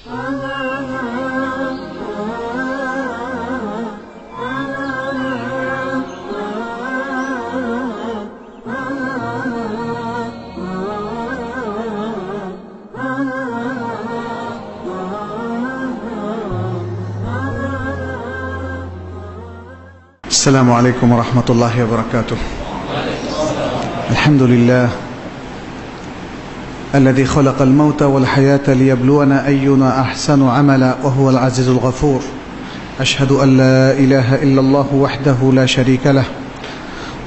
السلام عليكم ورحمة الله وبركاته. الحمد لله الذي خلق الموت والحياة ليبلونا أينا أحسن عملا وهو العزيز الغفور. أشهد أن لا إله إلا الله وحده لا شريك له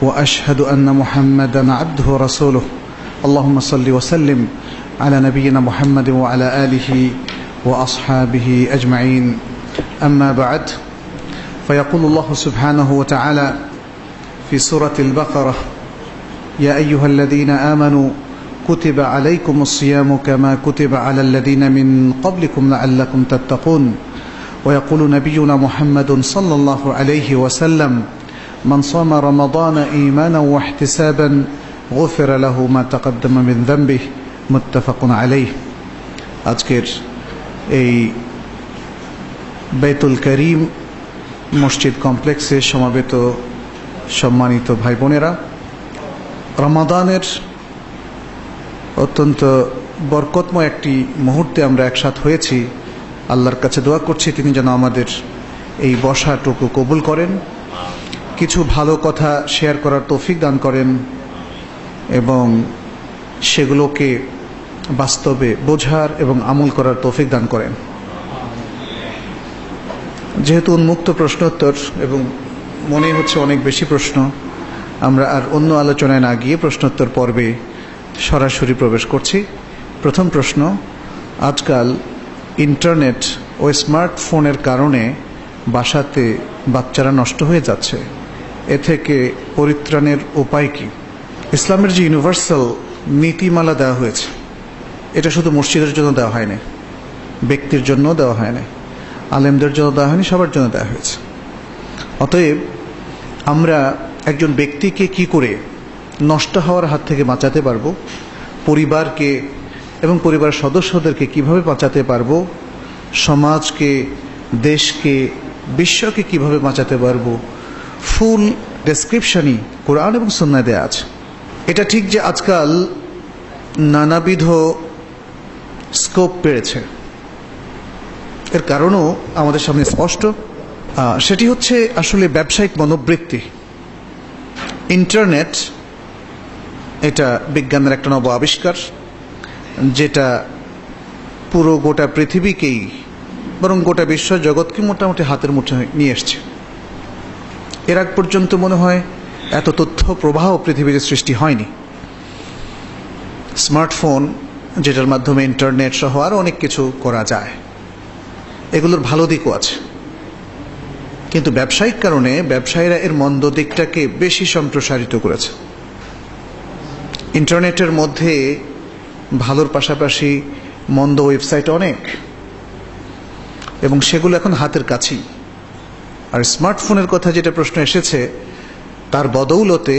وأشهد أن محمدا عبده ورسوله. اللهم صل وسلم على نبينا محمد وعلى آله وأصحابه أجمعين. أما بعد، فيقول الله سبحانه وتعالى في سورة البقرة: يا أيها الذين آمنوا كتب عليكم الصيام كما كتب على الذين من قبلكم لعلكم تتقون. ويقول نبينا محمد صلى الله عليه وسلم: من صام رمضان إيمانا واحتسابا غفر له ما تقدم من ذنبه. متفق عليه. আজকের এই বাইতুল করিম মসজিদ কমপ্লেক্সে সমাবেত সম্মানিত ভাই বোনেরা, রমাদানের অত্যন্ত বরকতময় একটি মুহূর্তে আমরা একসাথ হয়েছি। আল্লাহর কাছে দোয়া করছি তিনি যেন আমাদের এই বসাটুকু কবুল করেন, কিছু ভালো কথা শেয়ার করার তৌফিক দান করেন এবং সেগুলোকে বাস্তবে বোঝার এবং আমল করার তৌফিক দান করেন। যেহেতু উন্মুক্ত প্রশ্নোত্তর এবং মনে হচ্ছে অনেক বেশি প্রশ্ন, আমরা আর অন্য আলোচনায় না গিয়ে প্রশ্নোত্তর পর্বে সরাসরি প্রবেশ করছি। প্রথম প্রশ্ন: আজকাল ইন্টারনেট ও স্মার্টফোনের কারণে বাসাতে বাচ্চারা নষ্ট হয়ে যাচ্ছে, এ থেকে পরিত্রাণের উপায় কি? ইসলামের যে ইউনিভার্সাল নীতিমালা দেওয়া হয়েছে, এটা শুধু মসজিদের জন্য দেওয়া হয়নি, ব্যক্তির জন্য দেওয়া হয়নি, আলেমদের জন্য দেওয়া হয়নি, সবার জন্য দেওয়া হয়েছে। অতএব আমরা একজন ব্যক্তিকে কি করে নষ্ট হওয়ার হাত থেকে বাঁচাতে পারবো, পরিবারকে এবং পরিবারের সদস্যদেরকে কিভাবে বাঁচাতে পারবো, সমাজকে, দেশকে, বিশ্বকে কিভাবে বাঁচাতে পারবো, ফুল ডেসক্রিপশনই কোরআন এবং সুন্নাহয় দেয়া আছে। এটা ঠিক যে আজকাল নানাবিধ স্কোপ পেয়েছে, এর কারণও আমাদের সামনে স্পষ্ট। সেটি হচ্ছে আসলে ব্যবসায়িক মনোবৃত্তি। ইন্টারনেট এটা বিজ্ঞানের একটা নব আবিষ্কার, যেটা পুরো গোটা পৃথিবীকেই বরং গোটা বিশ্ব জগৎকে মোটামুটি হাতের মুঠোয় নিয়ে এসছে। এর আগ পর্যন্ত মনে হয় এত তথ্য প্রবাহ পৃথিবীতে সৃষ্টি হয়নি। স্মার্টফোন, যেটার মাধ্যমে ইন্টারনেট সহ আরও অনেক কিছু করা যায়, এগুলোর ভালো দিকও আছে, কিন্তু ব্যবসায়িক কারণে ব্যবসায়ীরা এর মন্দ দিকটাকে বেশি সম্প্রসারিত করেছে। ইন্টারনেটের মধ্যে ভালোর পাশাপাশি মন্দ ওয়েবসাইট অনেক, এবং সেগুলো এখন হাতের কাছেই। আর স্মার্টফোনের কথা যেটা প্রশ্ন এসেছে, তার বদৌলতে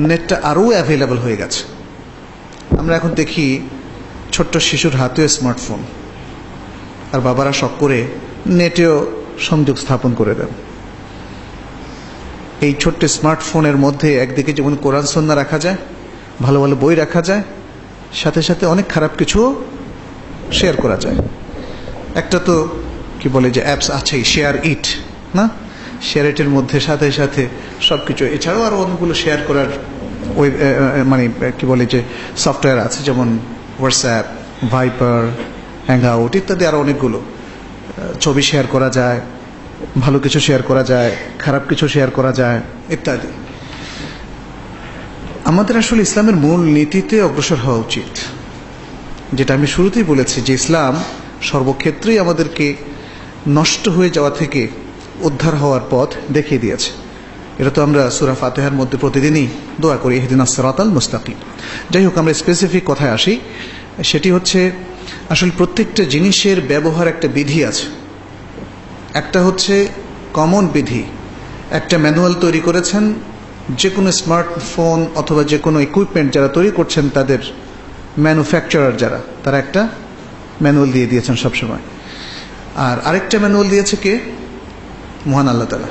নেটটা আরও অ্যাভেলেবল হয়ে গেছে। আমরা এখন দেখি ছোট্ট শিশুর হাতেও স্মার্টফোন, আর বাবারা শখ করে নেটেও সংযোগ স্থাপন করে দেন। এই ছোট্ট স্মার্টফোনের মধ্যে একদিকে যেমন কোরআন সুন্নাহ রাখা যায়, ভালো ভালো বই রাখা যায়, সাথে সাথে অনেক খারাপ কিছুও শেয়ার করা যায়। একটা তো কি বলে যে অ্যাপস আছেই, শেয়ার ইট, না? শেয়ার ইটের মধ্যে সাথে সাথে সব কিছু, এছাড়াও আরও অনেকগুলো শেয়ার করার ওই মানে কি বলে যে সফটওয়্যার আছে, যেমন হোয়াটসঅ্যাপ, ভাইপার, হ্যাংআউট ইত্যাদি আরও অনেকগুলো। ছবি শেয়ার করা যায়, ভালো কিছু শেয়ার করা যায়, খারাপ কিছু শেয়ার করা যায় ইত্যাদি। আমাদের আসলে ইসলামের মূল নীতিতে অগ্রসর হওয়া উচিত, যেটা আমি শুরুতেই বলেছি যে ইসলাম সর্বক্ষেত্রেই আমাদেরকে নষ্ট হয়ে যাওয়া থেকে উদ্ধার হওয়ার পথ দেখিয়ে দিয়েছে। এটা তো আমরা সূরা ফাতিহার মধ্যে প্রতিদিনই দোয়া করি, ইহদিনাস সিরাতাল মুস্তাকিম। যাই হোক, আমরা স্পেসিফিক কথায় আসি। সেটি হচ্ছে আসলে প্রত্যেকটা জিনিসের ব্যবহার একটা বিধি আছে। একটা হচ্ছে কমন বিধি, একটা ম্যানুয়াল তৈরি করেছেন যে কোনো স্মার্টফোন অথবা যে কোনো ইকুইপমেন্ট যারা তৈরি করছেন, তাদের ম্যানুফ্যাকচারার যারা, তারা একটা ম্যানুয়াল দিয়ে দিয়েছেন সবসময়। আর আরেকটা ম্যানুয়াল দিয়েছে কে? মহান আল্লাহ তাআলা।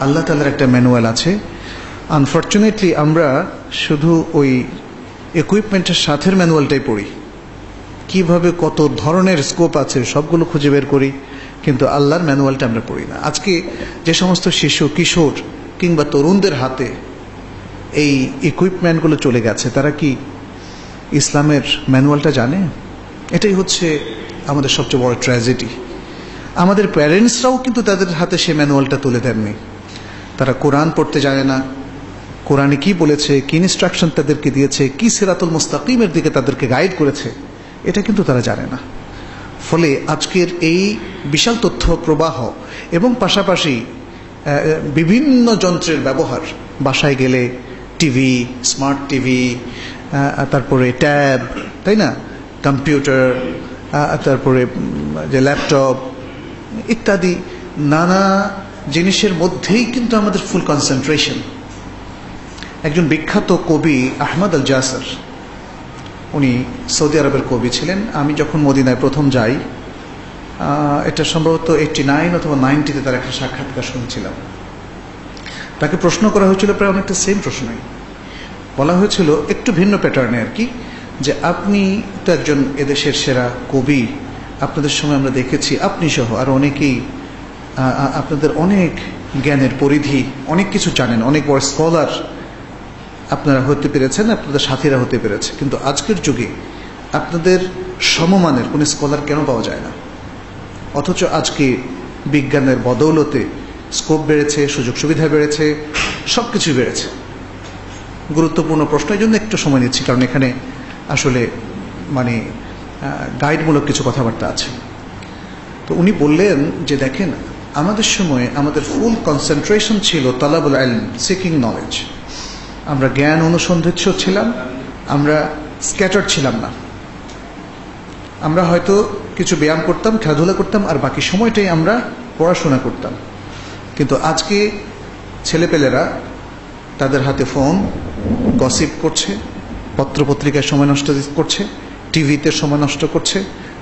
আল্লাহ তাআলার একটা ম্যানুয়াল আছে। আনফর্চুনেটলি আমরা শুধু ওই ইকুইপমেন্টের সাথে ম্যানুয়ালটাই পড়ি, কিভাবে কত ধরনের স্কোপ আছে সবগুলো খুঁজে বের করি, কিন্তু আল্লাহর ম্যানুয়ালটা আমরা পড়ি না। আজকে যে সমস্ত শিশু, কিশোর কিংবা তরুণদের হাতে এই ইকুইপমেন্টগুলো চলে গেছে, তারা কি ইসলামের ম্যানুয়ালটা জানে? এটাই হচ্ছে আমাদের সবচেয়ে বড় ট্র্যাজেডি। আমাদের প্যারেন্টসরাও কিন্তু তাদের হাতে সে ম্যানুয়ালটা তুলে দেননি। তারা কোরআন পড়তে জানে না, কোরআনে কি বলেছে, কি ইনস্ট্রাকশন তাদেরকে দিয়েছে, কি সিরাতুল মুস্তাকিমের দিকে তাদেরকে গাইড করেছে, এটা কিন্তু তারা জানে না। ফলে আজকের এই বিশাল তথ্য প্রবাহ এবং পাশাপাশি বিভিন্ন যন্ত্রের ব্যবহার, বাসায় গেলে টিভি, স্মার্ট টিভি, তারপরে ট্যাব, তাই না, কম্পিউটার, তারপরে যে ল্যাপটপ ইত্যাদি নানা জিনিসের মধ্যেই কিন্তু আমাদের ফুল কনসেন্ট্রেশন। একজন বিখ্যাত কবি আহমদ আল জাসর, উনি সৌদি আরবের কবি ছিলেন। আমি যখন মদিনায় প্রথম যাই, এটা সম্ভবত 89 অথবা 90-তে তার একটা সাক্ষাৎকার শুনছিলাম। তাকে প্রশ্ন করা হয়েছিল প্রায় অনেকটা সেম প্রশ্নই। বলা হয়েছিল একটু ভিন্ন প্যাটার্নে আর কি, যে আপনি তো একজন এদেশের সেরা কবি, আপনাদের সময় আমরা দেখেছি আপনি সহ আর অনেকেই, আপনাদের অনেক জ্ঞানের পরিধি, অনেক কিছু জানেন, অনেক বড় স্কলার আপনারা হতে পেরেছেন, আপনাদের সাথীরা হতে পেরেছে, কিন্তু আজকের যুগে আপনাদের সমমানের কোনো স্কলার কেন পাওয়া যায় না? অথচ আজকে বিজ্ঞানের বদৌলতে স্কোপ বেড়েছে, সুযোগ সুবিধা বেড়েছে, সব কিছু বেড়েছে। গুরুত্বপূর্ণ প্রশ্ন, এই জন্য একটু সময় নিচ্ছি, কারণ এখানে আসলে মানে গাইডমূলক কিছু কথাবার্তা আছে। তো উনি বললেন যে দেখেন, আমাদের সময়ে আমাদের ফুল কনসেন্ট্রেশন ছিল তালাবুল ইলম, সিকিং নলেজ। আমরা জ্ঞান অনুসন্ধিৎস ছিলাম, আমরা স্ক্যাটার ছিলাম না। আমরা হয়তো কিছু ব্যায়াম করতাম, খেলাধুলা করতাম, আর বাকি সময়টাই আমরা পড়াশোনা করতাম। কিন্তু আজকে ছেলেপেলেরা তাদের হাতে ফোন, গসিপ করছে, পত্রপত্রিকায় সময় নষ্ট করছে, টিভিতে সময় নষ্ট করছে,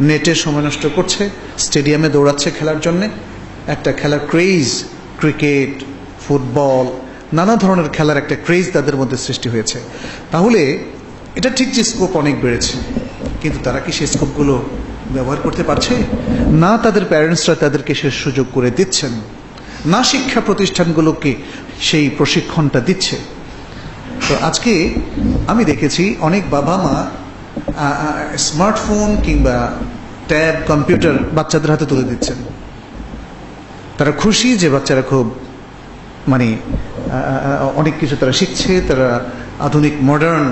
নেটে সময় নষ্ট করছে, স্টেডিয়ামে দৌড়াচ্ছে খেলার জন্যে। একটা খেলার ক্রেজ, ক্রিকেট, ফুটবল, নানা ধরনের খেলার একটা ক্রেজ তাদের মধ্যে সৃষ্টি হয়েছে। তাহলে এটা ঠিক যে স্কোপ অনেক বেড়েছে, কিন্তু তারা কি সেই স্কোপগুলো ব্যবহার করতে পারছে না? তাদের প্যারেন্টসরা তাদেরকে সে সুযোগ করে দিচ্ছেন না, শিক্ষা প্রতিষ্ঠানগুলোকে সেই প্রশিক্ষণটা দিচ্ছে। তো আজকে আমি দেখেছি অনেক বাবা মা স্মার্টফোন কিংবা ট্যাব, কম্পিউটার বাচ্চাদের হাতে তুলে দিচ্ছেন। তারা খুশি যে বাচ্চারা খুব মানে অনেক কিছু তারা শিখছে, তারা আধুনিক মডার্ন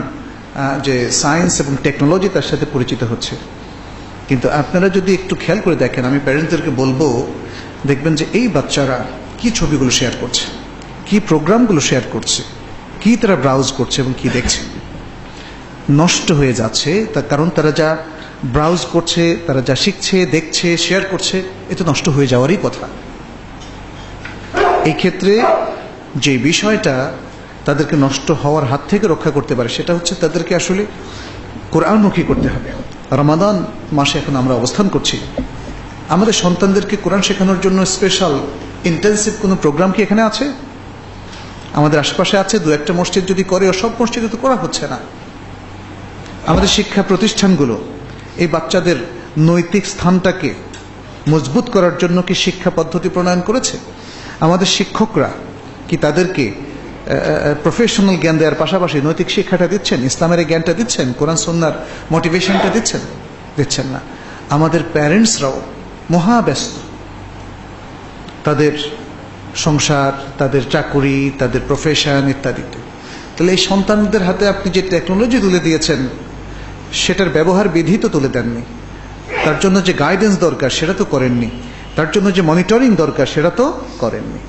যে সায়েন্স এবং টেকনোলজি তার সাথে পরিচিত হচ্ছে। কিন্তু আপনারা যদি একটু খেয়াল করে দেখেন, আমি প্যারেন্টসদেরকে বলবো, দেখবেন যে এই বাচ্চারা কি ছবিগুলো শেয়ার করছে, কি প্রোগ্রামগুলো শেয়ার করছে, কি তারা ব্রাউজ করছে এবং কি দেখছে। নষ্ট হয়ে যাচ্ছে তার কারণ তারা যা ব্রাউজ করছে, তারা যা শিখছে, দেখছে, শেয়ার করছে, এ তো নষ্ট হয়ে যাওয়ারই কথা। এই ক্ষেত্রে যে বিষয়টা তাদেরকে নষ্ট হওয়ার হাত থেকে রক্ষা করতে পারে, সেটা হচ্ছে তাদেরকে আসলে কোরআনমুখী করতে হবে। রমাদান মাসে এখন আমরা অবস্থান করছি, আমাদের সন্তানদেরকে কোরআন শেখানোর জন্য স্পেশাল ইন্টেন্সিভ কোনো প্রোগ্রাম কি এখানে আছে? আমাদের আশেপাশে আছে, দু একটা মসজিদ যদি করে, সব মসজিদে তো করা হচ্ছে না। আমাদের শিক্ষা প্রতিষ্ঠানগুলো এই বাচ্চাদের নৈতিক স্থানটাকে মজবুত করার জন্য কি শিক্ষা পদ্ধতি প্রণয়ন করেছে? আমাদের শিক্ষকরা কি তাদেরকে প্রফেশনাল জ্ঞান দেওয়ার পাশাপাশি নৈতিক শিক্ষাটা দিচ্ছেন, ইসলামের জ্ঞানটা দিচ্ছেন, কোরআন সুন্নাহর মোটিভেশনটা দিচ্ছেন না। আমাদের প্যারেন্টসরাও মহাব্যস্ত তাদের সংসার, তাদের চাকুরি, তাদের প্রফেশন ইত্যাদিতে। তাহলে এই সন্তানদের হাতে আপনি যে টেকনোলজি তুলে দিয়েছেন, সেটার ব্যবহার বিধি তো তুলে দেননি, তার জন্য যে গাইডেন্স দরকার সেটা তো করেননি, তার জন্য যে মনিটরিং দরকার সেটা তো করেননি।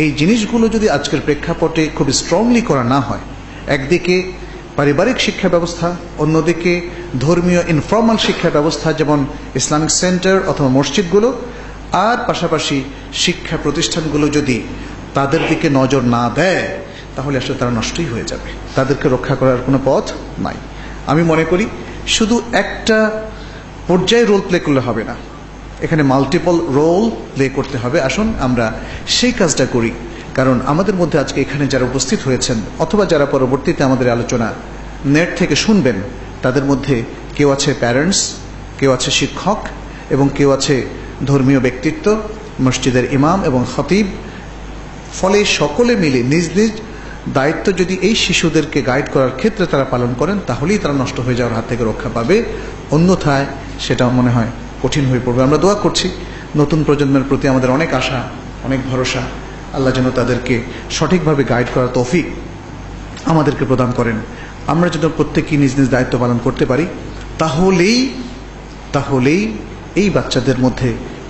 এই জিনিসগুলো যদি আজকের প্রেক্ষাপটে খুব স্ট্রংলি করা না হয়, একদিকে পারিবারিক শিক্ষা ব্যবস্থা, অন্যদিকে ধর্মীয় ইনফর্মাল শিক্ষা ব্যবস্থা যেমন ইসলামিক সেন্টার অথবা মসজিদগুলো, আর পাশাপাশি শিক্ষা প্রতিষ্ঠানগুলো যদি তাদের দিকে নজর না দেয়, তাহলে আসলে তারা নষ্টই হয়ে যাবে, তাদেরকে রক্ষা করার কোনো পথ নাই। আমি মনে করি শুধু একটা পর্যায়ে রোল প্লে করলে হবে না, এখানে মাল্টিপল রোল প্লে করতে হবে। আসুন আমরা সেই কাজটা করি, কারণ আমাদের মধ্যে আজকে এখানে যারা উপস্থিত হয়েছেন অথবা যারা পরবর্তীতে আমাদের আলোচনা নেট থেকে শুনবেন, তাদের মধ্যে কেউ আছে প্যারেন্টস, কেউ আছে শিক্ষক, এবং কেউ আছে ধর্মীয় ব্যক্তিত্ব, মসজিদের ইমাম এবং খতিব। ফলে সকলে মিলে নিজ নিজ দায়িত্ব যদি এই শিশুদেরকে গাইড করার ক্ষেত্রে তারা পালন করেন, তাহলেই তারা নষ্ট হয়ে যাওয়ার হাত থেকে রক্ষা পাবে। অন্যথায় সেটা মনে হয় কঠিন হয়ে পড়বে। আমরা দোয়া করছি নতুন প্রজন্মের প্রতি আমাদের অনেক আশা, অনেক ভরসা। আল্লাহ যেন তাদেরকে সঠিকভাবে গাইড করার তৌফিক আমাদেরকে প্রদান করেন। আমরা যেন প্রত্যেকেই নিজ নিজ দায়িত্ব পালন করতে পারি, তাহলেই এই বাচ্চাদের মধ্যে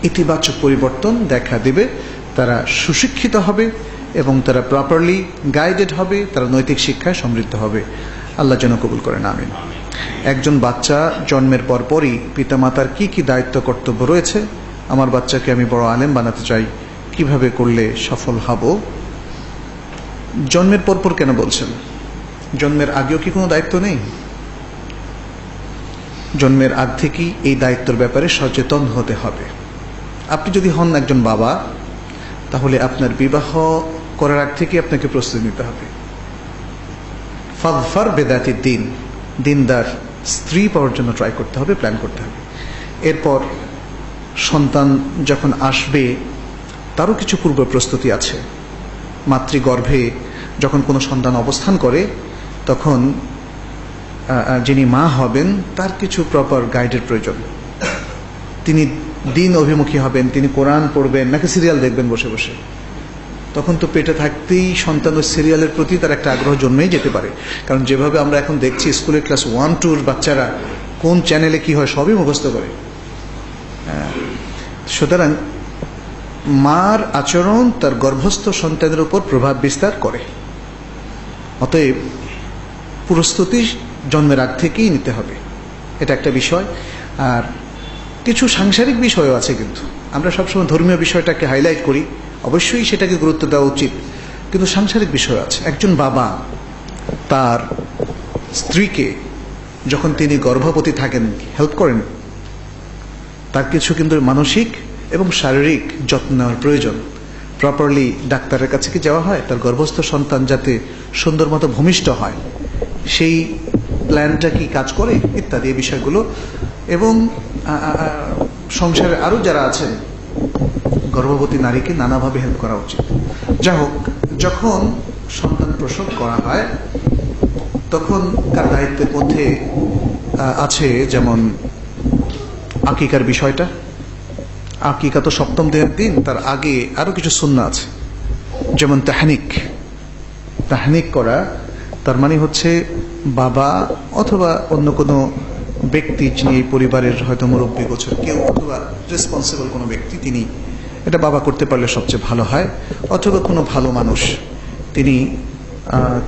ইতিবাচক পরিবর্তন দেখা দেবে। তারা সুশিক্ষিত হবে এবং তারা প্রপারলি গাইডেড হবে, তারা নৈতিক শিক্ষায় সমৃদ্ধ হবে। আল্লাহ যেন কবুল করেন, আমিন। একজন বাচ্চা জন্মের পরপরই পিতামাতার কি কি দায়িত্ব কর্তব্য রয়েছে? আমার বাচ্চাকে আমি বড় আলেম বানাতে চাই, কিভাবে করলে সফল হব? জন্মের পরপর কেন বলছেন? জন্মের আগেও কি কোনো দায়িত্ব নেই? জন্মের আগ থেকেই এই দায়িত্বের ব্যাপারে সচেতন হতে হবে। আপনি যদি হন একজন বাবা, তাহলে আপনার বিবাহ করার আগ থেকে আপনাকে প্রস্তুতি নিতে হবে। ফাযফার বিদাতি দ্বীন, দিনদার স্ত্রী পাওয়ার জন্য ট্রাই করতে হবে, প্ল্যান করতে হবে। এরপর সন্তান যখন আসবে তারও কিছু পূর্ব প্রস্তুতি আছে। মাতৃগর্ভে যখন কোনো সন্তান অবস্থান করে, তখন যিনি মা হবেন তার কিছু প্রপার গাইডের প্রয়োজন। তিনি দিন অভিমুখী হবেন, তিনি কোরআন পড়বেন নাকি সিরিয়াল দেখবেন বসে বসে? তখন তো পেটে থাকতেই সন্তান ওই সিরিয়ালের প্রতি তার একটা আগ্রহ জন্মেই যেতে পারে। কারণ যেভাবে আমরা এখন দেখছি স্কুলের ক্লাস 1-2 বাচ্চারা কোন চ্যানেলে কি হয় সবই মুখস্থ করে। সুতরাং মার আচরণ তার গর্ভস্থ সন্তানের উপর প্রভাব বিস্তার করে। অতএব প্রস্তুতি জন্মের আগ থেকেই নিতে হবে, এটা একটা বিষয়। আর কিছু সাংসারিক বিষয়ও আছে, কিন্তু আমরা সবসময় ধর্মীয় বিষয়টাকে হাইলাইট করি, অবশ্যই সেটাকে গুরুত্ব দেওয়া উচিত, কিন্তু সাংসারিক বিষয় আছে। একজন বাবা তার স্ত্রীকে যখন তিনি গর্ভবতী থাকেন হেল্প করেন, তার কিছু কিন্তু মানসিক এবং শারীরিক যত্ন নেওয়ার প্রয়োজন। প্রপারলি ডাক্তারের কাছে কি যাওয়া হয় তার গর্ভস্থ সন্তান যাতে সুন্দর মতো ভূমিষ্ঠ হয়, সেই প্ল্যানটা কি কাজ করে ইত্যাদি এই বিষয়গুলো। এবং সংসারে আরও যারা আছেন গর্ভবতী নারীকে নানাভাবে হেল্প করা উচিত। যা হোক, যখন সন্তান প্রসব করা হয় তখন তার দায়িত্বের মধ্যে আছে যেমন আকিকার বিষয়টা। আকিকা তো 7ম দিনের দিন, তার আগে আরো কিছু সুন্নাহ আছে, যেমন তাহনিক করা। তার মানে হচ্ছে বাবা অথবা অন্য কোনো ব্যক্তি যিনি এই পরিবারের হয়তো মুরব্বী গোছের কেউ অথবা রেসপন্সিবল কোনো ব্যক্তি, তিনি এটা বাবা করতে পারলে সবচেয়ে ভালো হয়। অথবা কোনো ভালো মানুষ তিনি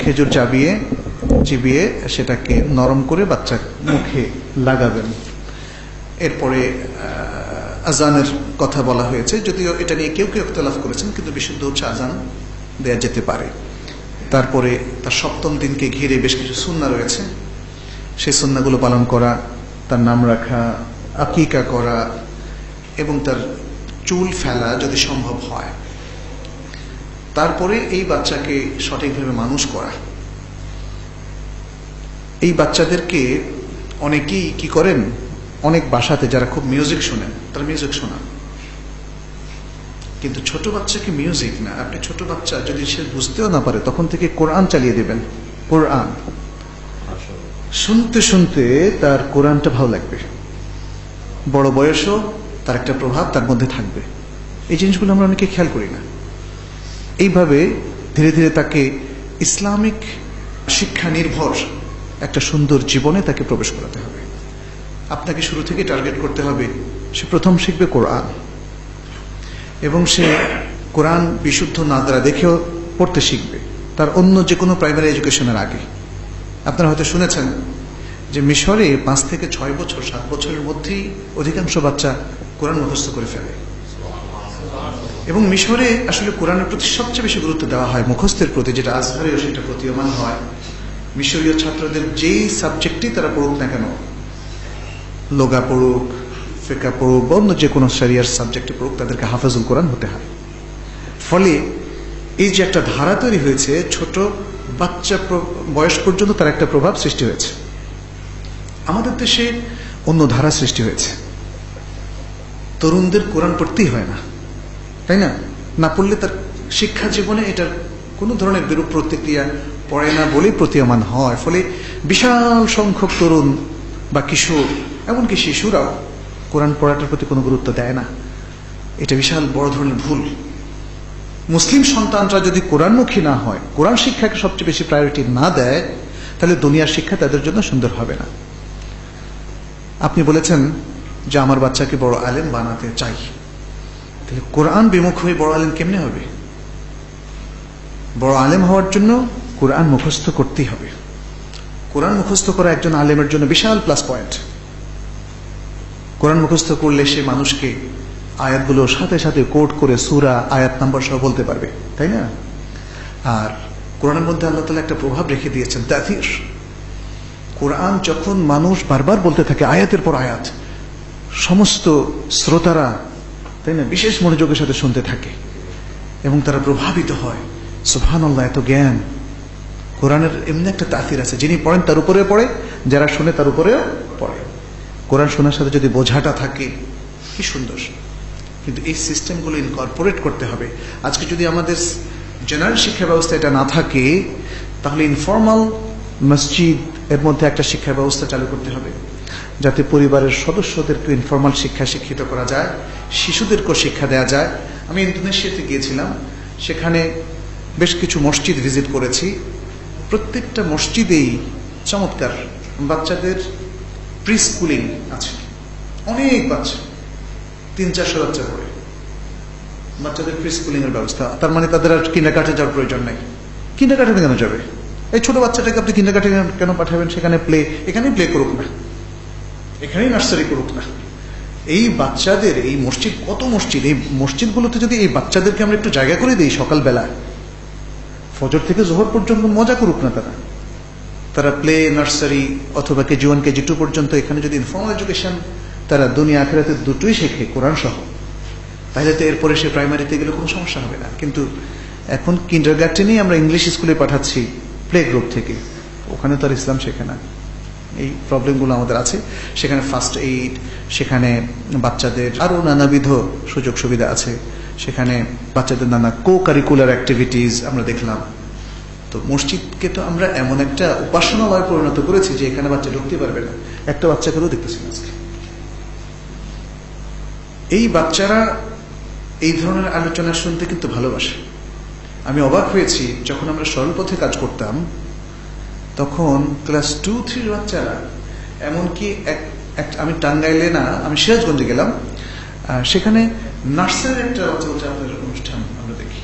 খেজুর চিবিয়ে সেটাকে নরম করে বাচ্চার মুখে লাগাবেন। এরপরে আজানের কথা বলা হয়েছে, যদিও এটা নিয়ে কেউ কেউ ইখতিলাফ করেছেন, কিন্তু বিশুদ্ধ হচ্ছে আজান দেয়া যেতে পারে। তারপরে তার 7ম দিনকে ঘিরে বেশ কিছু সুন্নাহ রয়েছে, সেই সুন্নাহগুলো পালন করা, তার নাম রাখা, আকিকা করা এবং তার চুল ফেলা যদি সম্ভব হয়। তারপরে এই বাচ্চাকে সঠিকভাবে মানুষ করা। এই বাচ্চাদেরকে অনেকেই কি করেন, অনেক বাসাতে যারা খুব মিউজিক শোনেন তারা মিউজিক শোনান, কিন্তু ছোট বাচ্চাকে মিউজিক না, আপনি ছোট বাচ্চা যদি সে বুঝতেও না পারে তখন থেকে কোরআন চালিয়ে দেবেন। কোরআন শুনতে শুনতে তার কোরআনটা ভালো লাগবে, বড় বয়সও তার একটা প্রভাব তার মধ্যে থাকবে। এই জিনিসগুলো আমরা অনেকে খেয়াল করি না। এইভাবে ধীরে ধীরে তাকে ইসলামিক শিক্ষা নির্ভর একটা সুন্দর জীবনে তাকে প্রবেশ করাতে হবে। আপনাকে শুরু থেকে টার্গেট করতে হবে, সে প্রথম শিখবে কোরআন, এবং সে কোরআন বিশুদ্ধ নাদরা দেখেও পড়তে শিখবে তার অন্য যে কোনো প্রাইমারি এডুকেশনের আগে। আপনারা হয়তো শুনেছেন যে মিশরে 5 থেকে 6 বছর 7 বছরের মধ্যেই অধিকাংশ বাচ্চা কোরআন মুখস্থ করে ফেলে। এবং মিশরে আসলে কোরআনের প্রতি সবচেয়ে বেশি গুরুত্ব দেওয়া হয় মুখস্থের প্রতি, যেটা আজহারেও সেটা প্রতীয়মান হয়। মিশরীয় ছাত্রদের যেই সাবজেক্টই তারা পড়ুক না কেন, লোগা পড়ুক, ফিকহ পড়ুক বা অন্য যে কোনো শরিয়ার সাবজেক্টে পড়ুক, তাদেরকে হাফেজুল কোরআন হতে হয়। ফলে এই যে একটা ধারা তৈরি হয়েছে, ছোট বাচ্চা বয়স পর্যন্ত তার একটা প্রভাব সৃষ্টি হয়েছে। আমাদের দেশে অন্য ধারা সৃষ্টি হয়েছে, তরুণদের কোরআন পড়তেই হয় না, তাই না? না পড়লে তার শিক্ষা জীবনে এটার কোনো ধরনের বিরূপ প্রতিক্রিয়া পড়ে না বলেই প্রতীয়মান হয়। ফলে বিশাল সংখ্যক তরুণ বা কিশোর, এমনকি শিশুরাও কোরআন পড়াটার প্রতি কোনো গুরুত্ব দেয় না। এটা বিশাল বড় ধরনের ভুল। মুসলিম সন্তানরা যদি কোরআনমুখী না হয়, কোরআন শিক্ষাকে সবচেয়ে বেশি প্রায়োরিটি না দেয়, তাহলে দুনিয়ার শিক্ষা তাদের জন্য সুন্দর হবে না। আপনি বলেছেন যে আমার বাচ্চাকে বড় আলেম বানাতে চাই, তাহলে কোরআন বিমুখ হয়ে বড় আলেম কেমনে হবে? বড় আলেম হওয়ার জন্য কোরআন মুখস্থ করতেই হবে। কোরআন মুখস্থ করা একজন আলেমের জন্য বিশাল প্লাস পয়েন্ট। কোরআন মুখস্থ করলে সে মানুষকে আয়াতগুলো সাথে সাথে কোট করে সূরা আয়াত নাম্বার সহ বলতে পারবে, তাই না? আর কোরআনের মধ্যে আল্লাহ তাআলা একটা প্রভাব রেখে দিয়েছেন, তা'থীর। কোরআন যখন মানুষ বারবার বলতে থাকে আয়াতের পর আয়াত, সমস্ত শ্রোতারা, তাই না, বিশেষ মনোযোগের সাথে শুনতে থাকে এবং তারা প্রভাবিত হয়। সুবহানাল্লাহ, এত জ্ঞান! কোরআনের এমনি একটা তা'থীর আছে, যিনি পড়েন তার উপরেও পড়ে, যারা শুনে তার উপরেও পড়ে। কোরআন শোনার সাথে যদি বোঝাটা থাকে, কি সুন্দর! কিন্তু এই সিস্টেমগুলো ইনকর্পোরেট করতে হবে। আজকে যদি আমাদের জেনারেল শিক্ষা ব্যবস্থা এটা না থাকে, তাহলে ইনফর্মাল মসজিদ এর মধ্যে একটা শিক্ষা ব্যবস্থা চালু করতে হবে, যাতে পরিবারের সদস্যদেরকে ইনফর্মাল শিক্ষা শিক্ষিত করা যায়, শিশুদেরকেও শিক্ষা দেওয়া যায়। আমি ইন্দোনেশিয়াতে গিয়েছিলাম, সেখানে বেশ কিছু মসজিদ ভিজিট করেছি। প্রত্যেকটা মসজিদেই চমৎকার বাচ্চাদের প্রি স্কুলিং আছে, অনেক বাচ্চা, 300-400 বাচ্চা পড়ে। বাচ্চাদের প্রি স্কুলিং এর ব্যবস্থা, তার মানে তাদের আর কিন্ডারগার্টেনে যাওয়ার প্রয়োজন নাই। কিন্ডারগার্টেনে কেন যাবে? এই ছোট বাচ্চাটাকে আপনি কিন্ডারগার্টেনে কেন পাঠাবেন? সেখানে এখানেই প্লে করুক না, এখানেই নার্সারি করুক না। এই বাচ্চাদের, এই মসজিদ, কত মসজিদ, এই মসজিদগুলোতে যদি এই বাচ্চাদেরকে আমরা একটু জায়গা করে দিই, সকালবেলা ফজর থেকে জোহর পর্যন্ত মজা করুক না তারা প্লে, নার্সারি অথবা কেজি 1 কেজি 2 পর্যন্ত এখানে যদি ইনফর্মাল এডুকেশন তারা দুনিয়া আখিরাতে দুটোই শেখে কোরআন সহ, তাহলে তো এরপরে সে প্রাইমারিতে গেলে কোনো সমস্যা হবে না। কিন্তু এখন কিন্ডারগার্টেনেই আমরা ইংলিশ স্কুলে পাঠাচ্ছি প্লে গ্রুপ থেকে, ওখানে তো আর ইসলাম শেখে না। এই প্রবলেমগুলো আমাদের আছে। সেখানে ফার্স্ট এইড, সেখানে বাচ্চাদের আরো নানাবিধ সুযোগ সুবিধা আছে, সেখানে বাচ্চাদের নানা কো কারিকুলার অ্যাক্টিভিটিস আমরা দেখলাম। তো মসজিদকে তো আমরা এমন একটা উপাসনালয় পরিণত করেছি যে এখানে বাচ্চা ঢুকতে পারবে না, একটা বাচ্চাকেও দেখতেছি না আজকে। এই বাচ্চারা এই ধরনের আলোচনা শুনতে কিন্তু ভালোবাসে। আমি অবাক হয়েছি, যখন আমরা সরল পথে কাজ করতাম তখন ক্লাস 2-3 বাচ্চারা, এমনকি আমি টাঙ্গাইলে না, আমি সিরাজগঞ্জে গেলাম, সেখানে নার্সারির একটা বাচ্চা আপনাদের অনুষ্ঠান আমরা দেখি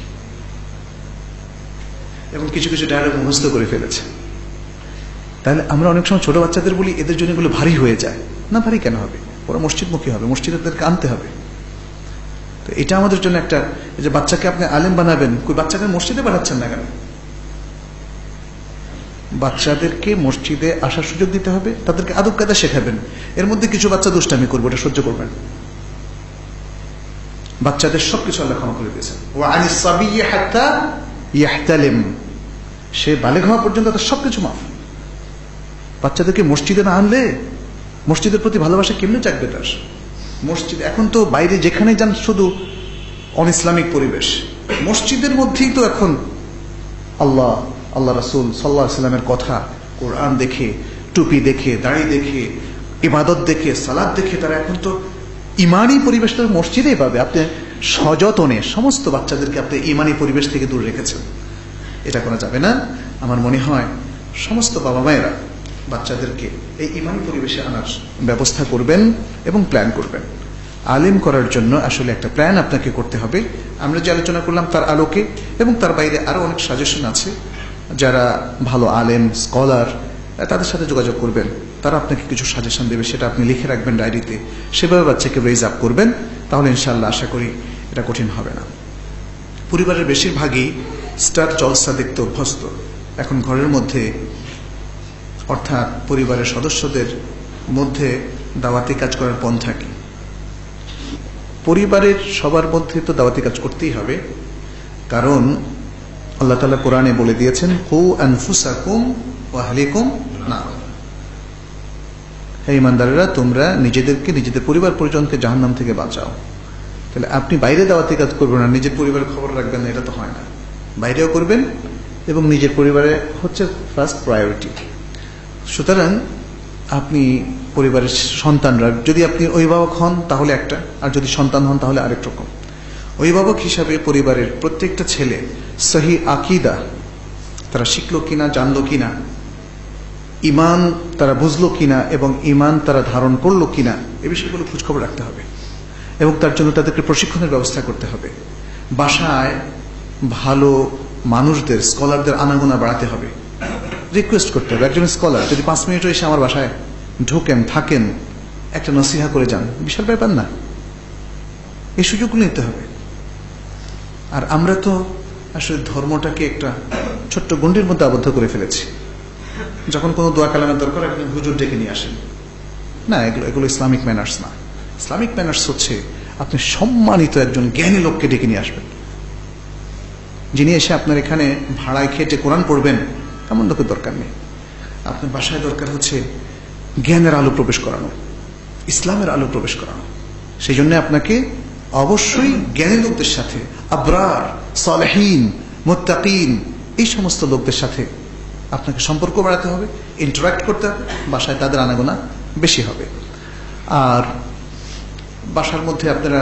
এবং কিছু কিছু ডায়লগ মুখস্থ করে ফেলেছে। তাহলে আমরা অনেক সময় ছোট বাচ্চাদের বলি এদের জন্য এগুলো ভারী হয়ে যায়। না, ভারী কেন হবে? ওরা মসজিদমুখী হবে, মসজিদে তাদেরকে আনতে হবে। তো এটা আমাদের জন্য একটা, যে বাচ্চাকে আপনি আলেম বানাবেন, কই বাচ্চাকে মসজিদে পাঠাচ্ছেন না কেন? বাচ্চাদেরকে মসজিদে আসার সুযোগ দিতে হবে, তাদেরকে আদব কায়দা শেখাবেন। এর মধ্যে কিছু বাচ্চা দুষ্টামি করবে, ওটা সহ্য করবেন। বাচ্চাদের সবকিছু আল্লাহ ক্ষমা করে দিয়েছেন। ওয়া আনিস সাবিয়্যি হাত্তা ইয়াহতালিম, সে বালেগ হওয়া পর্যন্ত তার সবকিছু মাফ। বাচ্চাদেরকে মসজিদে না আনলে মসজিদের প্রতি ভালোবাসা কেমনে জাগবে তার? মসজিদ এখন তো বাইরে যেখানে যান শুধু অন ইসলামিক পরিবেশ। মসজিদের মধ্যেই তো এখন আল্লাহ রাসূল সাল্লাল্লাহু আলাইহি ওয়াসাল্লামের কথা, কোরআন দেখে, টুপি দেখে, দাড়ি দেখে, ইবাদত দেখে, সালাত দেখে তারা এখন তো ইমানি পরিবেশটা মসজিদেই পাবে। আপনি সযতনে সমস্ত বাচ্চাদেরকে আপনি ইমানি পরিবেশ থেকে দূর রেখেছেন, এটা করা যাবে না। আমার মনে হয় সমস্ত বাবা মায়েরা বাচ্চাদেরকে এই ইমানি পরিবেশে আনার ব্যবস্থা করবেন এবং প্ল্যান করবেন। আলেম করার জন্য আসলে একটা প্ল্যান আপনাকে করতে হবে। আমরা যে আলোচনা করলাম তার আলোকে, এবং তার বাইরে আরো অনেক সাজেশন আছে। যারা ভালো আলেম, স্কলার, তাদের সাথে যোগাযোগ করবেন, তারা আপনাকে কিছু সাজেশন দেবে, সেটা আপনি লিখে রাখবেন ডায়েরিতে, সেভাবে বাচ্চাকে রেজ আপ করবেন। তাহলে ইনশাআল্লাহ আশা করি এটা কঠিন হবে না। পরিবারের বেশিরভাগই স্টার জলসা দেখতে অভ্যস্ত। এখন ঘরের মধ্যে, অর্থাৎ পরিবারের সদস্যদের মধ্যে দাওয়াতি কাজ করার পন্থা কি? পরিবারের সবার মধ্যে তো দাওয়াতি কাজ করতেই হবে, কারণ আল্লাহ তাআলা কোরআনে বলে দিয়েছেন, কু আনফুসাকুম ওয়া আহলিকুম নার। হে ঈমানদারেরা, তোমরা নিজেদেরকে, নিজেদের পরিবার পরিজনকে জাহান্নাম থেকে বাঁচাও। তাহলে আপনি বাইরে দাওয়াতি কাজ করবেন না, নিজের পরিবারের খবর রাখবেন না, এটা তো হয় না। বাইরেও করবেন এবং নিজের পরিবারে হচ্ছে ফার্স্ট প্রায়োরিটি। সুতরাং আপনি পরিবারের সন্তানরা, যদি আপনি অভিভাবক হন তাহলে একটা, আর যদি সন্তান হন তাহলে আরেক রকম। অভিভাবক হিসাবে পরিবারের প্রত্যেকটা ছেলে সহি আকীদা তারা শিখলো কিনা, জানলো কিনা, ঈমান তারা বুঝলো কিনা এবং ঈমান তারা ধারণ করলো কিনা, এই বিষয়গুলো খোঁজখবর রাখতে হবে এবং তার জন্য তাদেরকে প্রশিক্ষণের ব্যবস্থা করতে হবে। বাসায় ভালো মানুষদের, স্কলারদের আনাগোনা বাড়াতে হবে, রিকোয়েস্ট করতে হবে। একজন স্কলার যদি 5 মিনিটও এসে আমার বাসায় ঢোকেন, থাকেন, একটা নসিহা করে যান, বিশাল ব্যাপার না। এই সুযোগগুলো নিতে হবে। আর আমরা তো আসলে ধর্মটাকে একটা ছোট্ট গণ্ডির মধ্যে আবদ্ধ করে ফেলেছি। যখন কোনো দোয়া কালামের দরকার আপনি হুজুর ডেকে নিয়ে আসেন, না, এগুলো ইসলামিক ম্যানার্স না। ইসলামিক ম্যানার্স হচ্ছে আপনি সম্মানিত একজন জ্ঞানী লোককে ডেকে নিয়ে আসবেন, যিনি এসে আপনার এখানে ভাড়ায় খেটে কোরআন পড়বেন, এমন লোকের দরকার নেই। আপনার বাসায় দরকার হচ্ছে জ্ঞানের আলো প্রবেশ করানো, ইসলামের আলো প্রবেশ করানো। সেই জন্য আপনাকে অবশ্যই জ্ঞানী লোকদের সাথে, আবরার, সালেহীন, মুত্তাকিন, এই সমস্ত লোকদের সাথে আপনাকে সম্পর্ক বাড়াতে হবে, ইন্টারাক্ট করতে হবে। বাসায় তাদের আনাগোনা বেশি হবে। আর বাসার মধ্যে আপনারা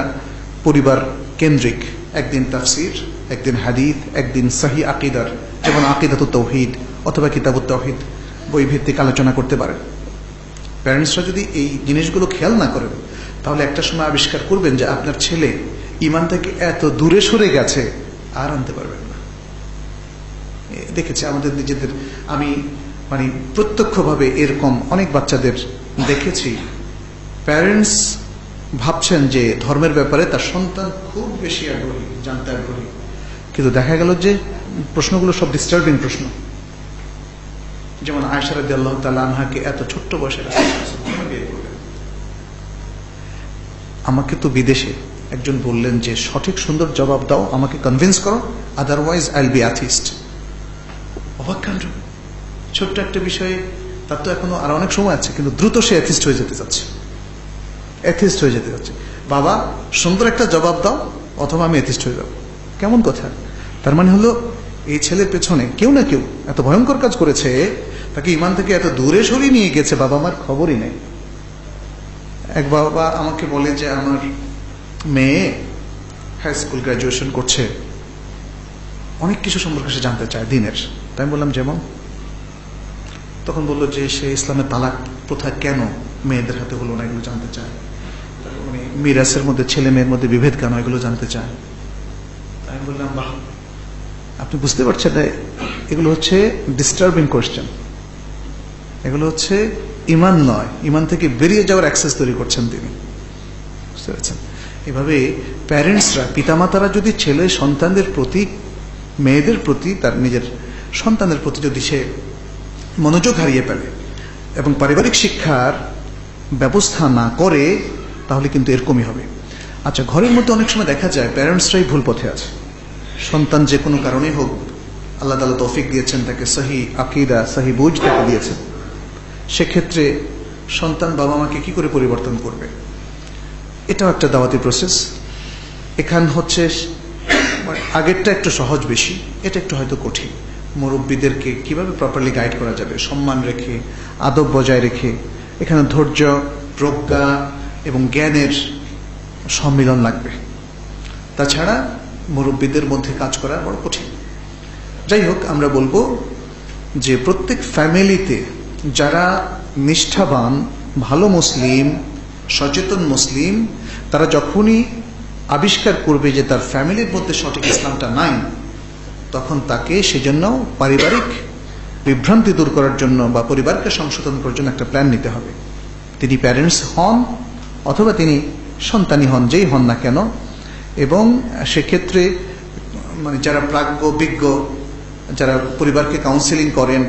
পরিবার কেন্দ্রিক একদিন তাফসির, একদিন হাদিস, একদিন সহি আকীদার, যেমন আকীদাতুত তাওহীদ অথবা কিতাবুত তাওহীদ বই ভিত্তিক আলোচনা করতে পারেন। প্যারেন্টসরা যদি এই জিনিসগুলো খেয়াল না করেন তাহলে একটা সময় আবিষ্কার করবেন যে আপনার ছেলে ঈমান থেকে এত দূরে সরে গেছে, আর আনতে পারবেন না। দেখেছি আমাদের নিজেদের, আমি মানে প্রত্যক্ষভাবে এরকম অনেক বাচ্চাদের দেখেছি। প্যারেন্টস ভাবছেন যে ধর্মের ব্যাপারে তার সন্তান খুব বেশি আগ্রহী, জানতে আগ্রহী, কিন্তু দেখা গেল যে প্রশ্নগুলো সব ডিস্টার্বিং প্রশ্ন। যেমন আয়েশা রাদিয়াল্লাহু তাআলা আনহাকে এত ছোট্ট বয়সে বিয়ে করলেন। আমাকে তো বিদেশে একজন বললেন যে সঠিক সুন্দর জবাব দাও, আমাকে কনভিন্স করো, otherwise I will be atheist. অবাক কাণ্ড, ছোট্ট একটা বিষয়ে তার তো এখনো আর অনেক সময় আছে, কিন্তু দ্রুত সে অ্যাথিস্ট হয়ে যেতে চাচ্ছে, অ্যাথিস্ট হয়ে যেতে চাচ্ছে। বাবা সুন্দর একটা জবাব দাও অথবা আমি অ্যাথিস্ট হয়ে যাব। কেমন কথা? তার মানে হলো এই ছেলের পেছনে কেউ না কেউ এত ভয়ঙ্কর কাজ করেছে, তাকে ঈমান থেকে এত দূরে সরিয়ে নিয়ে গেছে, বাবা মার খবরই নেই। এক বাবা আমাকে বলে যে আমার মেয়ে হাই স্কুল গ্রাজুয়েশন করছে, অনেক কিছু সম্পর্কে সে জানতে চায় দিনের। তাই আমি বললাম যেমন? তখন বললো যে সে ইসলামের তালাক প্রথা কেন মেয়েদের হাতে হলো না, এগুলো জানতে চায়। মানে মিরাসের মধ্যে ছেলে মেয়ের মধ্যে বিভেদ কেন, এগুলো জানতে চায়। আমি বললাম বাহ, আপনি বুঝতে পারছেন এগুলো হচ্ছে ডিস্টার্বিং কোয়েশ্চেন, এগুলো হচ্ছে ঈমান নয়, ঈমান থেকে বেরিয়ে যাওয়ার অ্যাক্সেস তৈরি করছেন তিনি। বুঝতে পারছেন? এভাবে প্যারেন্টসরা, পিতামাতারা যদি ছেলে সন্তানদের প্রতি, মেয়েদের প্রতি, তার নিজের সন্তানের প্রতি যদি সে মনোযোগ হারিয়ে ফেলে এবং পারিবারিক শিক্ষার ব্যবস্থা না করে, তাহলে কিন্তু এরকমই হবে। আচ্ছা, ঘরের মধ্যে অনেক সময় দেখা যায় প্যারেন্টসরাই ভুল পথে আছে। সন্তান যে কোনো কারণেই হোক, আল্লাহ তাআলা তৌফিক দিয়েছেন, তাকে সহি আকীদা, সহি বুঝ তাকে দিয়েছেন, সেক্ষেত্রে সন্তান বাবা মাকে কি করে পরিবর্তন করবে? এটাও একটা দাওয়াতি প্রসেস। এখান হচ্ছে আগেরটা একটু সহজ বেশি, এটা একটু হয়তো কঠিন। মুরব্বীদেরকে কিভাবে প্রপারলি গাইড করা যাবে, সম্মান রেখে, আদব বজায় রেখে। এখানে ধৈর্য, প্রজ্ঞা এবং জ্ঞানের সম্মিলন লাগবে, তাছাড়া মুরব্বীদের মধ্যে কাজ করা বড় কঠিন। যাই হোক, আমরা বলবো যে প্রত্যেক ফ্যামিলিতে যারা নিষ্ঠাবান, ভালো মুসলিম, সচেতন মুসলিম, তারা যখনই আবিষ্কার করবে যে তার ফ্যামিলির মধ্যে সঠিক ইসলামটা নাই, তখন তাকে সেজন্য পারিবারিক বিভ্রান্তি দূর করার জন্য বা পরিবারকে সংশোধন করার জন্য একটা প্ল্যান নিতে হবে। তিনি প্যারেন্টস হন অথবা তিনি সন্তানই হন, যেই হন না কেন। এবং সেক্ষেত্রে মানে যারা প্রাজ্ঞ, বিজ্ঞ, যারা পরিবারকে কাউন্সিলিং করেন,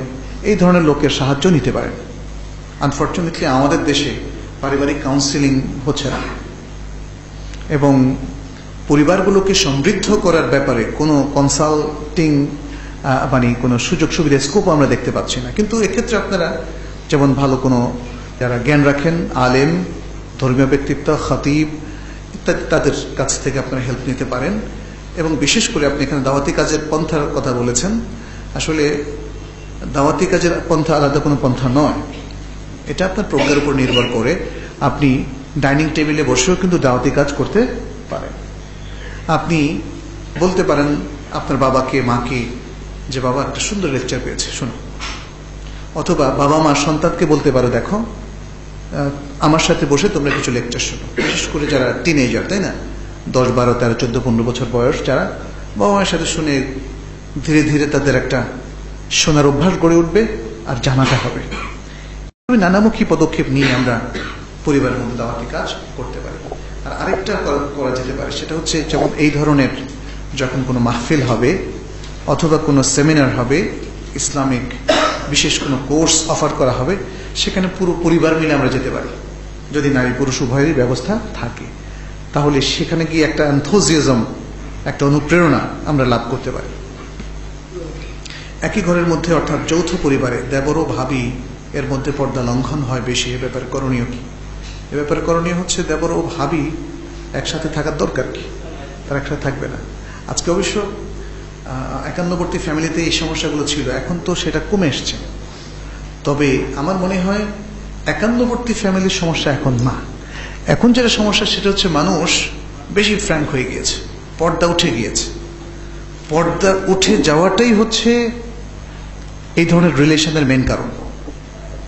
এই ধরনের লোকের সাহায্য নিতে পারেন। আনফর্চুনেটলি আমাদের দেশে পারিবারিক কাউন্সিলিং হচ্ছে না। এবং পরিবারগুলোকে সমৃদ্ধ করার ব্যাপারে কোনো কনসাল্টিং মানে কোনো সুযোগ সুবিধা স্কোপ আমরা দেখতে পাচ্ছি না। কিন্তু এক্ষেত্রে আপনারা যেমন ভালো কোনো যারা জ্ঞান রাখেন, আলেম, ধর্মীয় ব্যক্তিত্ব, খতিব ইত্যাদি, তাদের কাছ থেকে আপনারা হেল্প নিতে পারেন। এবং বিশেষ করে আপনি এখানে দাওয়াতি কাজের পন্থার কথা বলেছেন, আসলে দাওয়াতি কাজের পন্থা আলাদা কোনো পন্থা নয়, এটা আপনার প্রজ্ঞার উপর নির্ভর করে। আপনি ডাইনিং টেবিলে বসেও কিন্তু দাওয়াতি কাজ করতে পারেন। আপনি বলতে পারেন আপনার বাবাকে, মাকে, যে বাবা একটা সুন্দর লেকচার পেয়েছে শোনো, অথবা বাবা মা সন্তানকে বলতে পারো দেখো আমার সাথে বসে তোমরা কিছু লেকচার শোনো। বিশেষ করে যারা টিনেজার, তাই না, 10, 12, 13, 14, 15 বছর বয়স, যারা বাবা মায়ের সাথে শুনে ধীরে ধীরে তাদের একটা শোনার অভ্যাস গড়ে উঠবে আর জানাটা হবে। নানামুখী পদক্ষেপ নিয়ে আমরা পরিবারের মধ্যে দাওয়াতি কাজ করতে পারি। আর আরেকটা করা যেতে পারে, সেটা হচ্ছে যেমন এই ধরনের যখন কোনো মাহফিল হবে অথবা কোনো সেমিনার হবে, ইসলামিক বিশেষ কোনো কোর্স অফার করা হবে, সেখানে পুরো পরিবার মিলে আমরা যেতে পারি। যদি নারী পুরুষ উভয়েরই ব্যবস্থা থাকে, তাহলে সেখানে গিয়ে একটা এনথুজিয়াজম, একটা অনুপ্রেরণা আমরা লাভ করতে পারি। একই ঘরের মধ্যে অর্থাৎ যৌথ পরিবারে দেবর ও ভাবি এর মধ্যে পর্দা লঙ্ঘন হয় বেশি, এ ব্যাপারে করণীয় কি? এ ব্যাপারে করণীয় হচ্ছে দেবর ও ভাবি একসাথে থাকার দরকার কি? তারা একসাথে থাকবে না। আজকে অবশ্য একান্নবর্তী ফ্যামিলিতে এই সমস্যাগুলো ছিল, এখন তো সেটা কমে এসছে। তবে আমার মনে হয় একান্নবর্তী ফ্যামিলির সমস্যা এখন না। এখন যেটা সমস্যা সেটা হচ্ছে মানুষ বেশি ফ্র্যাঙ্ক হয়ে গিয়েছে, পর্দা উঠে গিয়েছে। পর্দা উঠে যাওয়াটাই হচ্ছে এই ধরনের রিলেশনের মেন কারণ,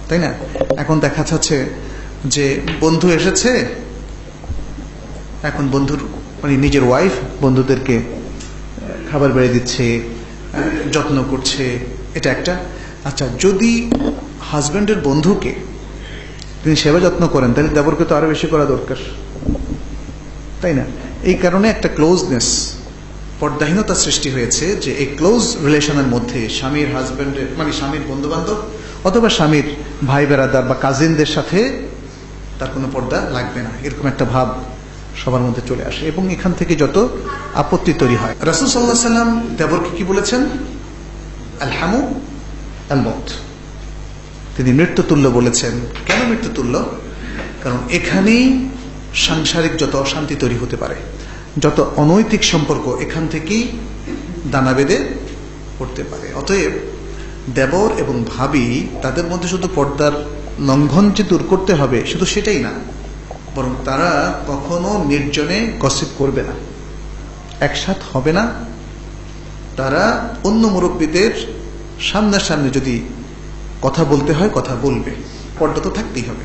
তাই না? এখন দেখা যাচ্ছে যে বন্ধু এসেছে, এখন বন্ধুর মানে নিজের ওয়াইফ বন্ধুদেরকে খাবার বেড়ে দিচ্ছে, যত্ন করছে, এটা একটা। আচ্ছা, যদি হাজব্যান্ডের বন্ধুকে তিনি সেবা যত্ন করেন, তাহলে দেবরকে তো আরো বেশি করা দরকার, তাই না? এই কারণে একটা ক্লোজনেস, পর্দাহীনতা সৃষ্টি হয়েছে, যে এই ক্লোজ রিলেশনের মধ্যে স্বামীর হাজব্যান্ডের মানে স্বামীর বন্ধু বান্ধব অথবা স্বামীর ভাই বেড়াদার বা কাজিনদের সাথে তার কোনো পর্দা লাগবে না, এরকম একটা ভাব সবার মধ্যে চলে আসে, এবং এখান থেকে যত আপত্তি তৈরি হয়। রাসূল সাল্লাল্লাহু আলাইহি ওয়াসাল্লাম দেবরকে কি বলেছেন? আলহামু আল মউত, তিনি মৃত্যুতুল্য বলেছেন। কেন মৃত্যুতুল্য? কারণ এখানেই সাংসারিক যত অশান্তি তৈরি হতে পারে, যত অনৈতিক সম্পর্ক এখান থেকেই দানা বেঁধে পড়তে পারে। অতএব দেবর এবং ভাবি তাদের মধ্যে শুধু পর্দার লঙ্ঘন যে দূর করতে হবে শুধু সেটাই না, বরং তারা কখনো নির্জনে গসিপ করবে না, একসাথ হবে না। তারা অন্য মুরব্বীদের সামনাসামনি যদি কথা বলতে হয় কথা বলবে, পর্দা তো থাকতেই হবে।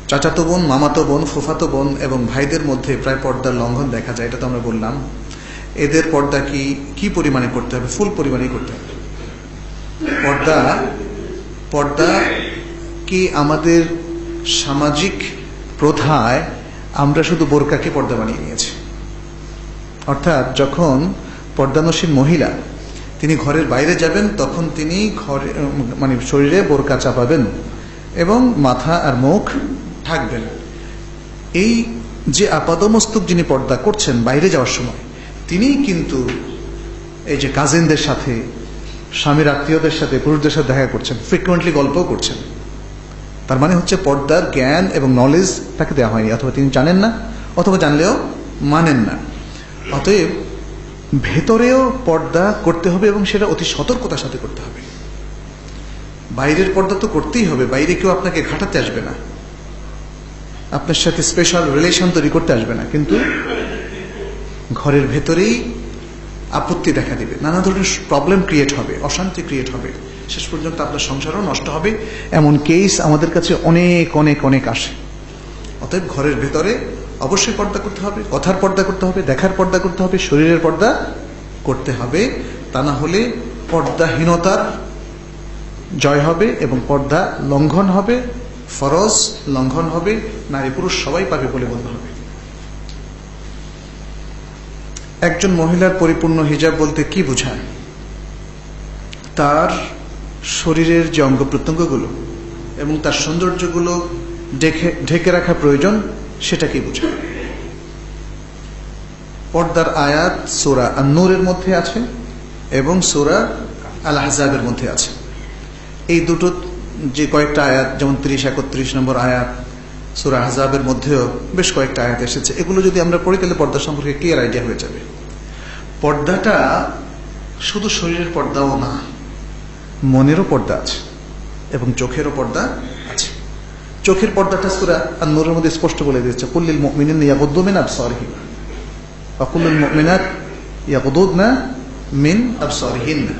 চাচাতো বোন, মামাতো বোন, ফুফাতো বোন এবং ভাইদের মধ্যে প্রায় পর্দার লঙ্ঘন দেখা যায়, এটা তো আমরা বললাম। এদের পর্দা কি পরিমাণে করতে হবে? ফুল পরিমাণেই করতে হবে। পর্দা কি আমাদের সামাজিক প্রথায় আমরা শুধু বোরকাকে পর্দা বানিয়ে নিয়েছি। অর্থাৎ যখন পর্দানসীন মহিলা তিনি ঘরের বাইরে যাবেন, তখন তিনি ঘরে মানে শরীরে বোরকা চাপাবেন এবং মাথা আর মুখ ঢাকবেন। এই যে আপাদমস্তক যিনি পর্দা করছেন বাইরে যাওয়ার সময়, তিনি কিন্তু এই যে কাজিনদের সাথে, স্বামীর আত্মীয়দের সাথে, পুরুষদের সাথে দেখা করছেন, ফ্রিকুয়েন্টলি গল্পও করছেন। তার মানে হচ্ছে পর্দার জ্ঞান এবং নলেজ তাকে দেওয়া হয়নি, অথবা তিনি জানেন না, অথবা জানলেও মানেন না। অতএব ভেতরেও পর্দা করতে হবে এবং সেটা অতি সতর্কতার সাথে করতে হবে। বাইরের পর্দা তো করতেই হবে, বাইরে কেউ আপনাকে ঘাটাতে আসবে না, আপনার সাথে স্পেশাল রিলেশন তৈরি করতে আসবে না, কিন্তু ঘরের ভেতরেই আপত্তি দেখা দিবে, নানা ধরনের প্রবলেম ক্রিয়েট হবে, অশান্তি ক্রিয়েট হবে, শেষ পর্যন্ত আপনার সংসারও নষ্ট হবে। এমন কেস আমাদের কাছে অনেক অনেক অনেক আসে। অতএব ঘরের ভেতরে অবশ্যই পর্দা করতে হবে, কথার পর্দা করতে হবে, দেখার পর্দা করতে হবে, শরীরের পর্দা করতে হবে। তা না হলে পর্দাহীনতার জয় হবে এবং পর্দা লঙ্ঘন হবে, ফরজ লঙ্ঘন হবে, নারী পুরুষ সবাই পাবে বলে বলতে হবে। একজন মহিলার পরিপূর্ণ হিজাব বলতে কি বোঝায়? তার শরীরের যে অঙ্গ প্রত্যঙ্গগুলো এবং তার সৌন্দর্যগুলো ঢেকে রাখা প্রয়োজন, সেটা কি বোঝায়? পর্দার আয়াত সূরা আন-নূরের মধ্যে আছে এবং সূরা আল আহজাবের মধ্যে আছে। এই দুটো যে কয়েকটা আয়াত, যেমন 30-31 নম্বর আয়াত, সূরা আহজাবের মধ্যেও বেশ কয়েকটা আয়াত এসেছে। এগুলো যদি আমরা পড়ি তাহলে পর্দা সম্পর্কে ক্লিয়ার আইডিয়া হয়ে যাবে। পর্দাটা শুধু শরীরের পর্দাও না, মনেরও পর্দা আছে এবং চোখেরও পর্দা আছে। চোখের পর্দাটা সূরা আন-নূরের মধ্যে স্পষ্ট বলে দিয়েছে, কুল্লিল মুমিনিনা ইয়াগুদ্দু মিন আবসারিহিম ওয়া কুল্লুল মুমিনাত ইয়াগুদ্দুনা মিন আবসারিহিন্না।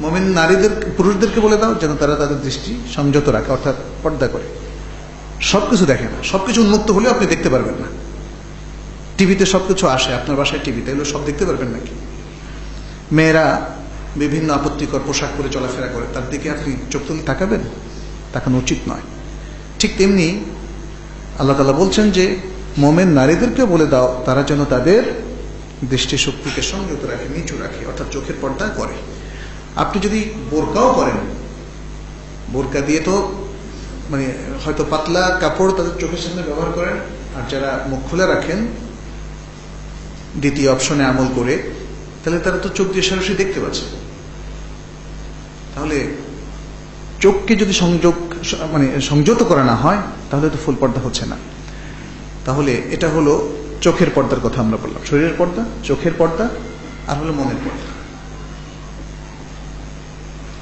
মুমিন নারীদের, পুরুষদেরকে বলে দাও যেন তারা তাদের দৃষ্টি সংযত রাখে, অর্থাৎ পর্দা করে। সবকিছু দেখে না, সবকিছু উন্মুক্ত হলেও আপনি দেখতে পারবেন না। টিভিতে সবকিছু আসে, আপনার বাসায় টিভিতে এগুলো সব দেখতে পারবেন নাকি? মেয়েরা বিভিন্ন আপত্তিকর পোশাক পরে চলাফেরা করে, তার দিকে আপনি চোখ তুলে তাকাবেন? তাকানো উচিত নয়। ঠিক তেমনি আল্লাহ তাআলা বলছেন যে মুমিন নারীদেরকে বলে দাও তারা যেন তাদের দৃষ্টিশক্তিকে সংযত রাখে, নিচু রাখে, অর্থাৎ চোখের পর্দা করে। আপনি যদি বোরকাও করেন, বোরকা দিয়ে তো মানে হয়তো পাতলা কাপড় তাদের চোখের সামনে ব্যবহার করেন, আর যারা মুখ খুলে রাখেন দ্বিতীয় অপশনে আমল করে, তাহলে তারা তো চোখ দিয়ে সরাসরি দেখতে পাচ্ছে। তাহলে চোখকে যদি সংযত করা না হয় তাহলে তো ফুল পর্দা হচ্ছে না। তাহলে এটা হলো চোখের পর্দার কথা আমরা বললাম, শরীরের পর্দা, চোখের পর্দা, আর হলো মনের পর্দা।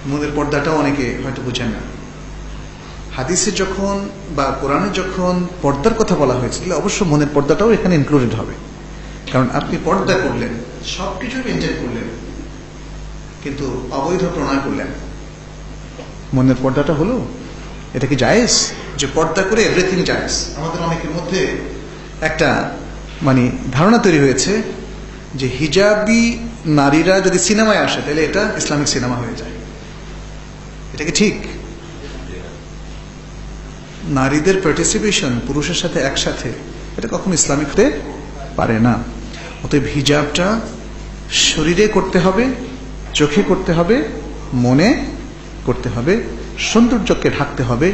মনের পর্দাটাও অনেকে হয়তো বুঝেন না। হাদিসে যখন বা কোরআনে যখন পর্দার কথা বলা হয়েছে, অবশ্য মনের পর্দাটাও এখানে ইনক্লুডেড হবে। কারণ আপনি পর্দা করলেন, সবকিছু মেনটেন করলেন, কিন্তু অবৈধ প্রণয় করলেন, মনের পর্দাটা হলো, এটা কি জায়েজ? যে পর্দা করে এভরিথিং জায়েজ। আমাদের অনেকের মধ্যে একটা ধারণা তৈরি হয়েছে যে হিজাবি নারীরা যদি সিনেমায় আসে তাহলে এটা ইসলামিক সিনেমা হয়ে যায়। এটা কি ঠিক? নারীদের পার্টিসিপেশন পুরুষের সাথে একসাথে, এটা কখনো ইসলামিক হতে পারে না। অতএব হিজাবটা শরীরে করতে হবে, চোখে করতে হবে, মনে করতে হবে, সৌন্দর্যকে ঢাকতে হবে।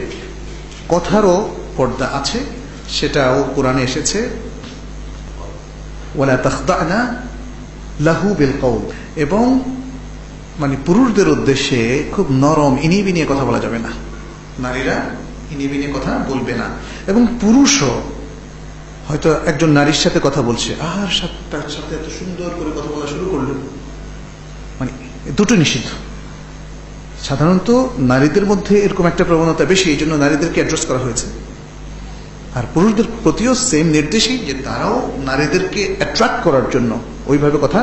কথারও পর্দা আছে, সেটাও কোরআনে এসেছে, ওয়ালা তাখদানা লাহু বিল কওল। এবং পুরুষদের উদ্দেশ্যে খুব নরম ইনিবিনিয়ে কথা বলা যাবে না, নারীরা ইনিবিনিয়ে কথা বলবে না। এবং পুরুষও হয়তো একজন নারীর সাথে কথা বলছে, আর তার সাথে এত সুন্দর করে কথা বলা শুরু করলো, দুটো নিষিদ্ধ। সাধারণত নারীদের মধ্যে এরকম একটা প্রবণতা বেশি, এই জন্য নারীদেরকে অ্যাড্রেস করা হয়েছে। আর পুরুষদের প্রতিও সেম নির্দেশই, যে তারাও নারীদেরকে অ্যাট্রাক্ট করার জন্য ওইভাবে কথা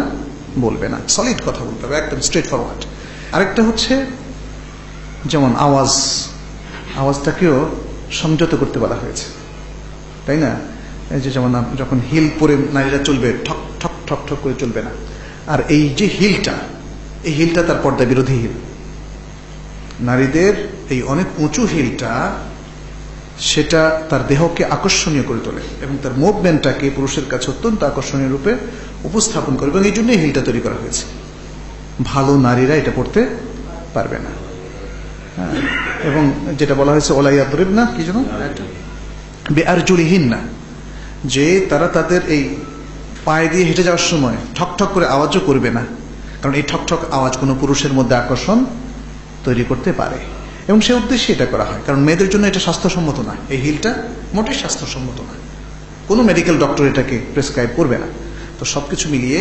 বলবে না, সলিড কথা বলতে হবে, একদম স্ট্রেট ফরওয়ার্ড। আরেকটা হচ্ছে যেমন আওয়াজটাকেও সংযত করতে বলা হয়েছে, তাই না? এই যে যেমন যখন হিল পরে নারীরা চলবে, ঠক ঠক ঠক ঠক করে চলবে না। আর এই যে হিলটা, এই হিলটা তার পর্দা বিরোধী হিল। নারীদের এই অনেক উঁচু হিলটা, সেটা তার দেহকে আকর্ষণীয় করে তোলে এবং তার মুভমেন্টটাকে পুরুষের কাছে অত্যন্ত আকর্ষণীয় রূপে উপস্থাপন করে, এবং এই জন্যই হিলটা তৈরি করা হয়েছে। ভালো নারীরা এটা পড়তে পারবে না। এবং যেটা বলা হয়েছে ওলা ইয়াদরিবনা, কি যেন বিআরজুলিহিন্না, যে তারা তাদের এই পায়ে দিয়ে হেঁটে যাওয়ার সময় ঠক ঠক করে আওয়াজও করবে না, কারণ এই ঠক ঠক আওয়াজ কোনো পুরুষের মধ্যে আকর্ষণ তৈরি করতে পারে। এবং সে উদ্দেশ্যে এটা করা হয়, কারণ মেয়েদের জন্য এটা স্বাস্থ্যসম্মত না, এই হিলটা মোটেই স্বাস্থ্যসম্মত না, কোনো মেডিকেল ডক্টর এটাকে প্রেসক্রাইব করবে না। তো সবকিছু মিলিয়ে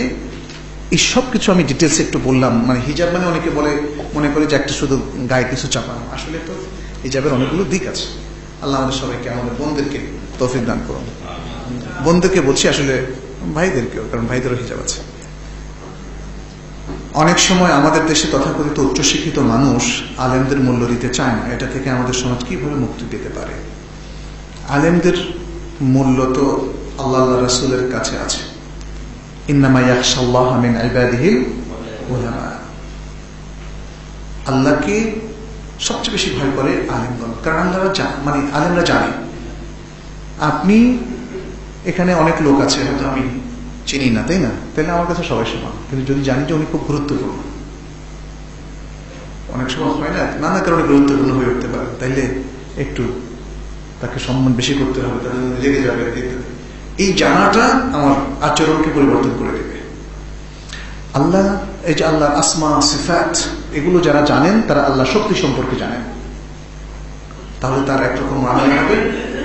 এই সবকিছু আমি ডিটেলসে একটু বললাম। হিজাব অনেকে মনে করে যে একটা শুধু গায়ে কিছু চাপানো, আসলে তো হিজাবের অনেকগুলো দিক আছে। আল্লাহ আমাদের সবাইকে, আমাদের বোনদেরকে তৌফিক দান করুন। বোনদেরকে বলছি, আসলে ভাইদেরকেও, কারণ ভাইদেরও হিজাব আছে। অনেক সময় আমাদের দেশে তথাকথিত উচ্চশিক্ষিত মানুষ আলেমদের মূল্য দিতে চায় না। এটা থেকে আমাদের সমাজ কিভাবে মুক্তি পেতে পারে? আলেমদের মূল্য তো আল্লাহ রাসূলের কাছে আছে, ইন্নামা ইয়াখশাল্লাহা মিন ইবাদিহিল উলামা। আল্লাহকে সবচেয়ে বেশি ভয় করে আলেমগণ, কারণ আলেমরা জানে। আপনি এখানে অনেক লোক আছে হয়তো আমি চিনি না, তাই না? তাহলে আমার কাছে সবাই সমান, কিন্তু যদি জানি যে উনি খুব গুরুত্বপূর্ণ, অনেক সময় হয় না, নানা কারণে গুরুত্বপূর্ণ হয়ে উঠতে পারে, তাইলে একটু তাকে সম্মান বেশি করতে হবে, তাহলে লেগে যাবে। এই জানাটা আমার আচরণকে পরিবর্তন করে দেবে। আল্লাহ, এই যে আল্লাহর আসমা সিফাত, এগুলো যারা জানেন তারা আল্লাহ শক্তি সম্পর্কে জানেন, তাহলে তার একরকম মানা হবে।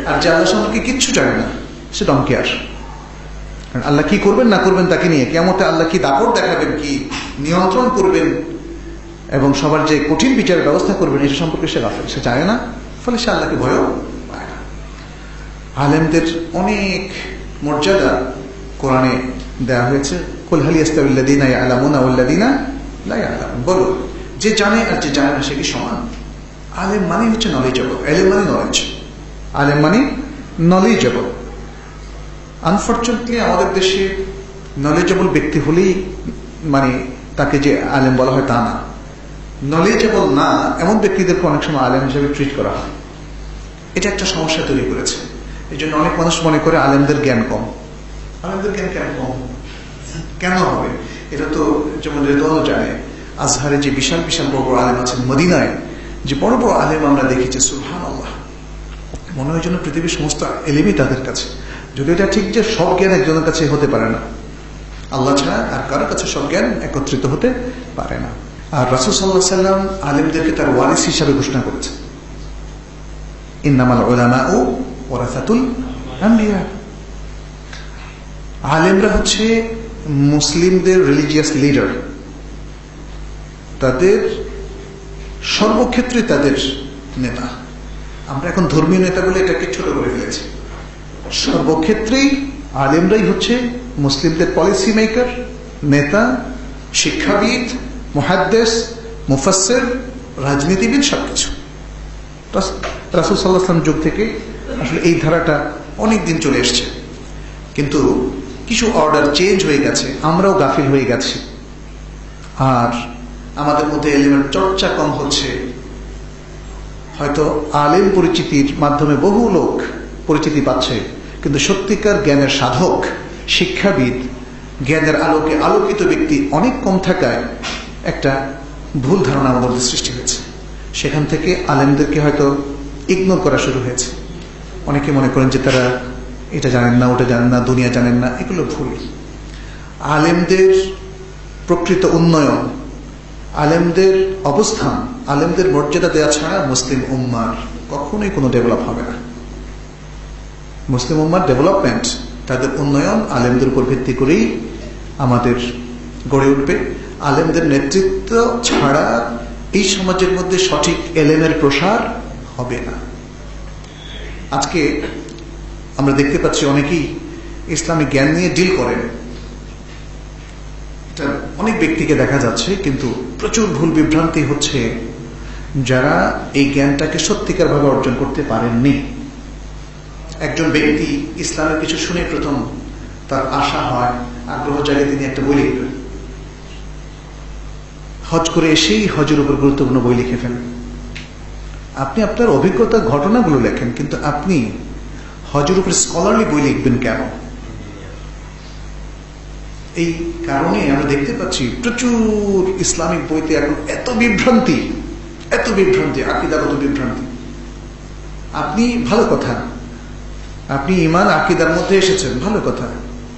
আর যে আল্লাহ সম্পর্কে কিচ্ছু জানে না, সে ডোন্ট কেয়ার। কারণ আল্লাহ কি করবেন না করবেন তাকে নিয়ে, কিয়ামতে আল্লাহ কি দাপট দেখাবেন, কি নিয়ন্ত্রণ করবেন এবং সবার যে কঠিন বিচারের ব্যবস্থা করবেন, এটা সম্পর্কে সে গাফেল, সে জানে না। ফলে সে আল্লাহকে ভয়ও পায় না। আলেমদের অনেক মর্যাদা কোরআনে দেওয়া হয়েছে। কুল হাল ইয়াস্তাবিল্লাযীনা ইয়ালামুনা ওয়াল্লাযীনা লা ইয়ালামুন, বলো যে জানে আর যে জানে না সে কি সমান? আলেম মানে হচ্ছে নলেজেবল, এলেম মানে নলেজ, আলেম মানে নলেজেবল। আনফর্চুনেটলি আমাদের দেশে নলেজেবল ব্যক্তি হলেই মানে তাকে যে আলেম বলা হয় তা না, নলেজেবল না এমন ব্যক্তিদেরকে অনেক সময় আলেম হিসেবে ট্রিট করা হয়। এটা একটা সমস্যা তৈরি করেছে। এই জন্য অনেক মানুষ মনে করে আলেমদের জ্ঞান কম। আলেমদের জ্ঞান কেন কম, কেন হবে? এটা তো যেমন রেদওয়ানও জানে, আজহারে যে বিশাল বিশাল বড় বড় আলেম আছেন, মদিনায় যে বড় বড় আলেম আমরা দেখেছি, সুবহানাল্লাহ, মনে হয় যেন পৃথিবীর সমস্ত এলেমই তাদের কাছে। যদি এটা ঠিক যে সব জ্ঞান একজনের কাছে হতে পারে না, আল্লাহ ছাড়া আর কারোর কাছে সব জ্ঞান একত্রিত হতে পারে না। আর রাসূল সাল্লাল্লাহু আলাইহি ওয়াসাল্লাম আলেমদেরকে তার ওয়ারিস হিসাবে ঘোষণা করেছেন, ইন্নামাল উলামাউ ওয়ারাসাতুল আম্বিয়া। আলেমরা হচ্ছে মুসলিমদের রিলিজিয়াস লিডার, তাদের সর্বক্ষেত্রে তাদের নেতা। আমরা এখন ধর্মীয় নেতা বলে এটাকে ছোট করে ফেলেছি। সর্বক্ষেত্রেই আলেমরাই হচ্ছে মুসলিমদের পলিসি মেকার, নেতা, শিক্ষাবিদ, মুহাদ্দিস, মুফাসসির, রাজনীতিবিদ, সবকিছু। রাসূল সাল্লাল্লাহু আলাইহি ওয়াসাল্লাম যুগ থেকে আসলে এই ধারাটা অনেক দিন চলে এসছে, কিন্তু কিছু অর্ডার চেঞ্জ হয়ে গেছে, আমরাও গাফিল হয়ে গেছি। আর আমাদের মধ্যে এলিমের চর্চা কম হচ্ছে। হয়তো আলেম পরিচিতির মাধ্যমে বহু লোক পরিচিতি পাচ্ছে, কিন্তু সত্যিকার জ্ঞানের সাধক, শিক্ষাবিদ, জ্ঞানের আলোকে আলোকিত ব্যক্তি অনেক কম থাকায় একটা ভুল ধারণা আমাদের মধ্যে সৃষ্টি হয়েছে। সেখান থেকে আলেমদেরকে হয়তো ইগনোর করা শুরু হয়েছে। অনেকে মনে করেন যে তারা এটা জানেন না, ওটা জানেন না, দুনিয়া জানেন না, এগুলো ভুল। আলেমদের প্রকৃত উন্নয়ন, আলেমদের অবস্থান, আলেমদের মর্যাদা দেওয়া ছাড়া মুসলিম উম্মার কখনোই কোনো ডেভেলপ হবে না। মুসলিম উম্মার ডেভেলপমেন্ট, তাদের উন্নয়ন আলেমদের উপর ভিত্তি করেই আমাদের গড়ে উঠবে। আলেমদের নেতৃত্ব ছাড়া এই সমাজের মধ্যে সঠিক এলেমের প্রসার হবে না। আজকে আমরা দেখতে পাচ্ছি অনেকেই ইসলামিক জ্ঞান নিয়ে ডিল করেন, এটা অনেক ব্যক্তিকে দেখা যাচ্ছে, কিন্তু প্রচুর ভুল বিভ্রান্তি হচ্ছে যারা এই জ্ঞানটাকে সত্যিকার ভাবে অর্জন করতে পারেননি। একজন ব্যক্তি ইসলামের কিছু শুনে প্রথম তার আশা হয়, আগ্রহ জাগে, তিনি একটা বই লিখবেন। হজ করে এসেই হজের উপর গুরুত্বপূর্ণ বই লিখে ফেলেন। আপনি আপনার অভিজ্ঞতার ঘটনাগুলো লেখেন, কিন্তু আপনি হজের উপর স্কলারলি বই লিখবেন কেন? এই কারণে আমরা দেখতে পাচ্ছি প্রচুর ইসলামিক বইতে এখন এত বিভ্রান্তি, আকীদাগত বিভ্রান্তি। আপনি ভালো কথা, আপনি ঈমান আকীদার মধ্যে এসেছেন, ভালো কথা,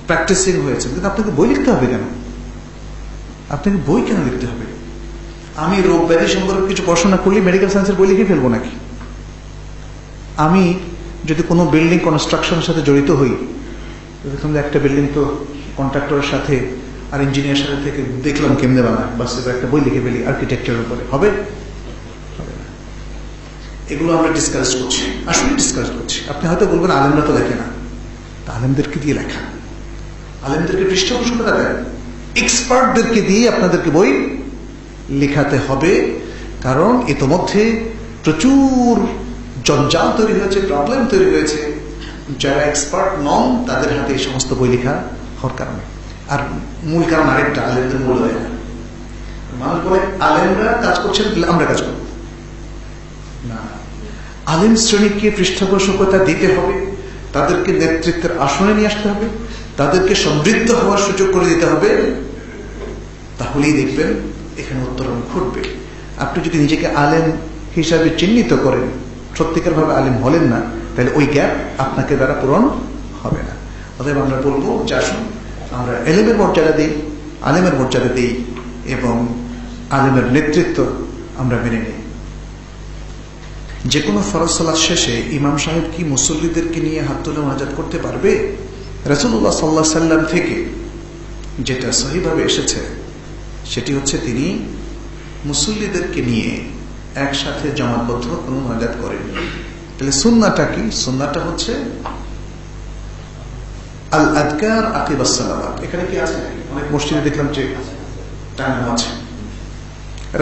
প্র্যাকটিসিং হয়েছে, কিন্তু আপনাকে বই লিখতে হবে কেন? আপনাকে বই কেন লিখতে হবে? আমি রোগ ব্যাধি সম্পর্কে কিছু পড়াশোনা করলে মেডিকেল সায়েন্সের বই লিখে ফেলবো নাকি? আমি যদি কোনো বিল্ডিং কনস্ট্রাকশনের সাথে জড়িত হই, একটা বিল্ডিং তো কন্ট্রাক্টরের সাথে আর ইঞ্জিনিয়ার সাথে থেকে দেখলাম কেমনে বানায়, বাস এবার একটা বই লিখে ফেলি আর্কিটেকচারের উপরে, হবে? এগুলো আমরা ডিসকাস করছি, আসলে ডিসকাস করছি। আপনি হয়তো বলবেন আলেমরা তো লেখে না, আলেমদেরকে দিয়ে লেখা, আলেমদেরকে পৃষ্ঠপোষকতা দেয়, এক্সপার্টদেরকে দিয়ে আপনাদেরকে বই লেখাতে হবে। কারণ ইতোমধ্যে প্রচুর জঞ্জাল তৈরি হয়েছে, প্রবলেম তৈরি হয়েছে, যারা এক্সপার্ট নন তাদের হাতে এই সমস্ত বই লেখা হওয়ার কারণে। আর মূল কারণ আরেকটা, আলেমদের মূল দেয় না। মানুষ বলে আলেমরা কাজ করছেন, আমরা কাজ করব না। আলেম শ্রেণীকে পৃষ্ঠপোষকতা দিতে হবে, তাদেরকে নেতৃত্বের আসনে নিয়ে আসতে হবে, তাদেরকে সমৃদ্ধ হওয়ার সুযোগ করে দিতে হবে, তাহলেই দেখবেন এখানে উত্তরণ ঘটবে। আপনি যদি নিজেকে আলেম হিসাবে চিহ্নিত করেন, সত্যিকার ভাবে আলেম হলেন না, তাহলে ওই গ্যাপ আপনাকে দ্বারা পূরণ হবে না। অতএব আমরা বলবো যে আসুন আমরা এলেমের মর্যাদা দিই, আলেমের মর্যাদা দেই এবং আলেমের নেতৃত্ব আমরা মেনে নিই। যে কোনো ফরজ সালাত শেষে ইমাম সাহেব কি মুসল্লিদেরকে নিয়ে হাত তুলে মুনাজাত করতে পারবে? রাসূলুল্লাহ সাল্লাল্লাহু আলাইহি সাল্লাম থেকে যেটা সহিভাবে এসেছে সেটি হচ্ছে তিনি মুসল্লিদেরকে নিয়ে একসাথে জামাতবদ্ধ কোনো মুনাজাত করেন। তাহলে সুন্নাহটা কি? সুন্নাহটা হচ্ছে আল আযকার আকিবাস সালাওয়াত। এখানে কি আছে? অনেক মসজিদে দেখলাম যে টানানো আছে।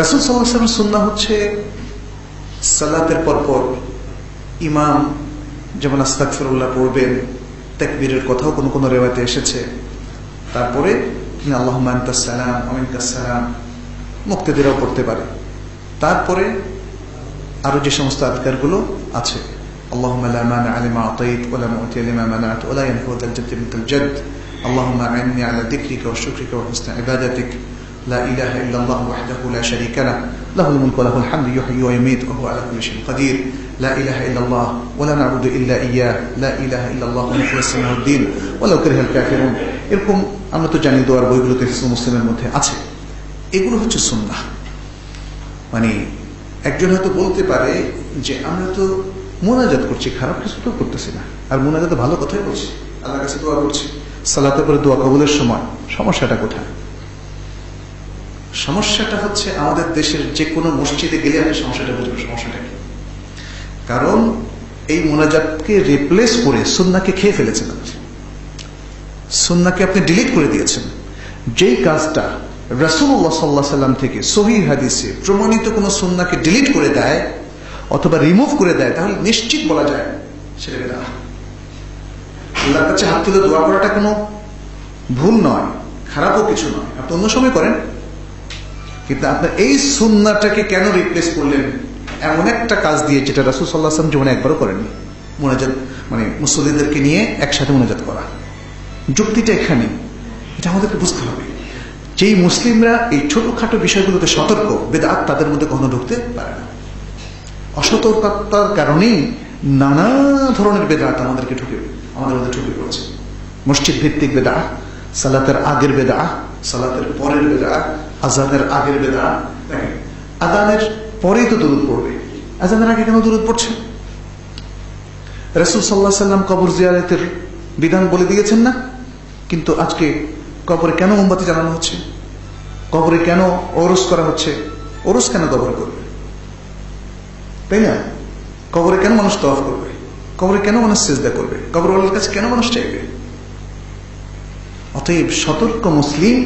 রাসূল সাল্লাল্লাহু আলাইহি ওয়াসাল্লামের সুন্নাহ হচ্ছে সালাতের পরপর ইমাম যেমন আস্তাগফিরুল্লাহ পড়বেন, তাকবীরের কথাও কোন কোন রিওয়ায়াতে এসেছে, তারপরে তিনি আল্লাহুম্মা আনতাস সালাম ওয়া মিনকাস সালাম মুক্তাদিরাও পড়তে পারে। তারপরে আরো যে সমস্ত আযকারগুলো আছে, আল্লাহুম্মা লা মানি'a লিমা আতাইত ওয়া লা মু'তিয়া লিমা মানা'ত ওয়া লা ইয়ানফা'ু যাল জাদ্দি মিনকাল জাdd, আল্লাহুম্মা আ'inni আলা যিকরিকা ওয়া শুকরিকা ওয়া হুসনি ইবাদাতিক, লা ইলাহা ইল্লাল্লাহ ওয়াহদাহু লা শারীকা লাহ, লাহুল মুলকু ওয়া লাহুল হামদু ইউহয়ি ওয়া ইউমীতু ওয়া হুয়া আলা কুল্লি শাইইন কাদির, লা ইলাহা ইল্লাল্লাহ ওয়া লা না'বুদু ইল্লা ইয়্যাহ, লা ইলাহা ইল্লাল্লাহ মুখলিসিন লাহুদ-দ্বীন ওয়া লাউ কারিহাল কাফিরুন। এরকম আমরা তো জানি দোয়ার বইগুলোতে মুসলিমের মধ্যে আছে। এগুলো হচ্ছে সুন্নাহ। মানে একজন হয়তো বলতে পারে যে আমরা তো মুনাজাত করছি, খারাপ কিছু তো করতেছি না, আর মুনাজাতে ভালো কথাই বলছি, আল্লাহর কাছে দোয়া করছি, সালাতের পরে দোয়া কবুলের সময় সমস্যাটা কোথায়? সমস্যাটা হচ্ছে আমাদের দেশের যে কোনো মসজিদে গেলে আপনি সমস্যাটা বুঝবেন সমস্যাটা কি। কারণ এই মুনাজাতকে রিপ্লেস করে সুন্নাহকে খেয়ে ফেলেছেন আপনি, সুন্নাহকে আপনি ডিলিট করে দিয়েছেন। যেই কাজটা রাসূলুল্লাহ সাল্লাল্লাহু আলাইহি সাল্লাম থেকে সহিহ হাদিসে প্রমাণিত কোন সুন্নাহকে ডিলিট করে দেয় অথবা রিমুভ করে দেয়, তাহলে নিশ্চিত বলা যায় সেটা বিদআত। আল্লাহর কাছে হাত তুলে দোয়া করাটা কোনো ভুল নয়, খারাপও কিছু নয়, আপনি অন্য সময় করেন, কিন্তু আপনার এই সুন্নাহটাকে কেন রিপ্লেস করলেন এমন একটা কাজ দিয়ে যেটা রাসূল সাল্লাল্লাহু আলাইহি ওয়াসাল্লাম জীবনে একবারও করেননি? মুনাজাত মানে মুসল্লিদেরকে নিয়ে একসাথে মুনাজাত করা, যুক্তিটা এখানে, এটা আমাদেরকে বুঝতে হবে। যেই মুসলিমরা এই ছোটখাটো বিষয়গুলোতে সতর্ক, বিদআত তাদের মধ্যে কখনো ঢুকতে পারে না। অসতর্কতার কারণেই নানা ধরনের বিদআত আমাদের মধ্যে ঢুকে পড়েছে। মসজিদ ভিত্তিক বিদআত, সালাতের আগের বিদআত, সালাতের পরের বিদআত, আযানের আগের বিদআত। দেখেন আযানের পরেই তো দুরূদ পড়বে, আযানের আগে কেন দুরূদ পড়ছে? রাসূল সাল্লাল্লাহু আলাইহি ওয়াসাল্লাম কবর জিয়ারতের বিধান বলে দিয়েছেন না? কিন্তু আজকে কবরে কেন মোমবাতি জ্বালানো হচ্ছে? কবরে কেন ওরস করা হচ্ছে? ওরস কেন কবরে করবে? তাই না? কবরে কেন মানুষ তওয়াফ করবে? কবরে কেন মানুষ সিজদা করবে? কবরওয়ালার কাছে কেন মানুষ চাইবে? অতএব সতর্ক মুসলিম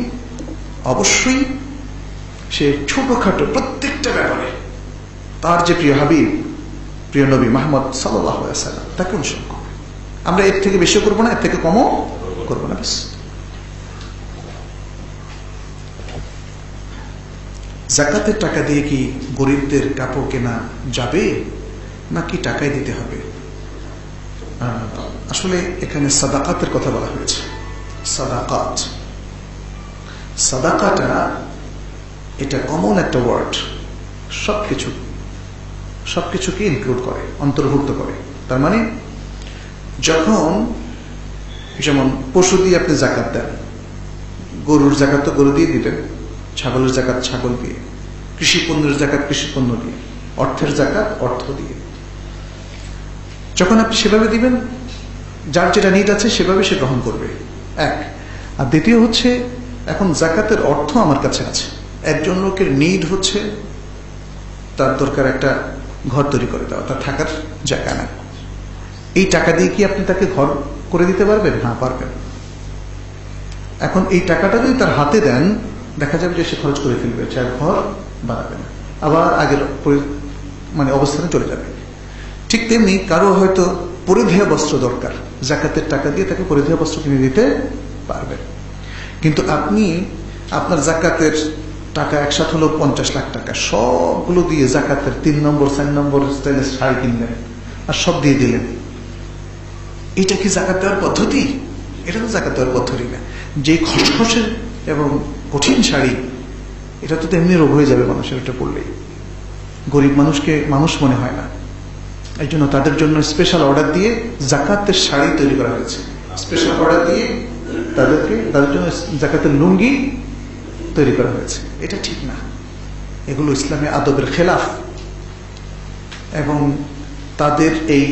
অবশ্যই সে ছোটখাটো প্রত্যেকটা ব্যাপারে তার যে প্রিয় হাবিব, প্রিয় নবী মুহাম্মদ সাল্লাল্লাহু আলাইহি ওয়াসাল্লাম তাকে অনুসরণ করবে। আমরা এর থেকে বেশি করবো না, এর থেকে কমও করবো না। যাকাতের টাকা দিয়ে কি গরিবদের কাপড় কেনা যাবে নাকি টাকাই দিতে হবে? আসলে এখানে সাদাকাতের কথা বলা হয়েছে। সাদাকাত, সাদাকাটা এটা কমন একটা ওয়ার্ড, সবকিছুকে ইনক্লুড করে, অন্তর্ভুক্ত করে। তার মানে যখন যেমন পশু দিয়ে আপনি যাকাত দেন, গরুর যাকাত তো গরু দিয়ে দিবেন, ছাগলের যাকাত ছাগল দিয়ে, কৃষি পণ্যের যাকাত কৃষি পণ্য দিয়ে, অর্থের যাকাত অর্থ দিয়ে। যখন আপনি সেভাবে দিবেন, যার যেটা নিড আছে সেভাবে সে গ্রহণ করবে, এক। আর দ্বিতীয় হচ্ছে এখন যাকাতের অর্থ আমার কাছে আছে। একজন লোকের নিড হচ্ছে তার দরকার একটা ঘর তৈরি করে দেওয়া, তার থাকার জায়গা না। এই টাকা দিয়ে কি আপনি তাকে ঘর করে দিতে পারবেন? হ্যাঁ পারবেন। এখন এই টাকাটা যদি তার হাতে দেন, দেখা যাবে যে সে খরচ করে ফেলবে, সে আর ঘর বানাবে না, আবার আগের মানে অবস্থানে চলে যাবে। ঠিক তেমনি কারো হয়তো পরিধেয় বস্ত্র দরকার, যাকাতের টাকা দিয়ে তাকে পরিধেয় বস্ত্র কিনে দিতে পারবেন। কিন্তু আপনি আপনার যাকাতের টাকা একসাথে হলো 50 লাখ টাকা, সবগুলো দিয়ে যাকাতের 3 নম্বর 4 নম্বর স্টাইলের শাড়ি কিনলেন আর সব দিয়ে দিলেন। এটা কি যাকাত দেওয়ার পদ্ধতি? এটা তো যাকাত দেওয়ার পদ্ধতি না। যে খসখসের এবং কঠিন শাড়ি, এটা তো তেমনি রোগ হয়ে যাবে মানুষের, এটা পড়লেই গরিব মানুষকে মানুষ মনে হয় না। এই জন্য তাদের জন্য স্পেশাল অর্ডার দিয়ে যাকাতের শাড়ি তৈরি করা হয়েছে, স্পেশাল অর্ডার দিয়ে তাদের জন্য যাকাতের লুঙ্গি তৈরি করা হয়েছে। এটা ঠিক না, এগুলো ইসলামে আদবের খেলাফ, এবং তাদের এই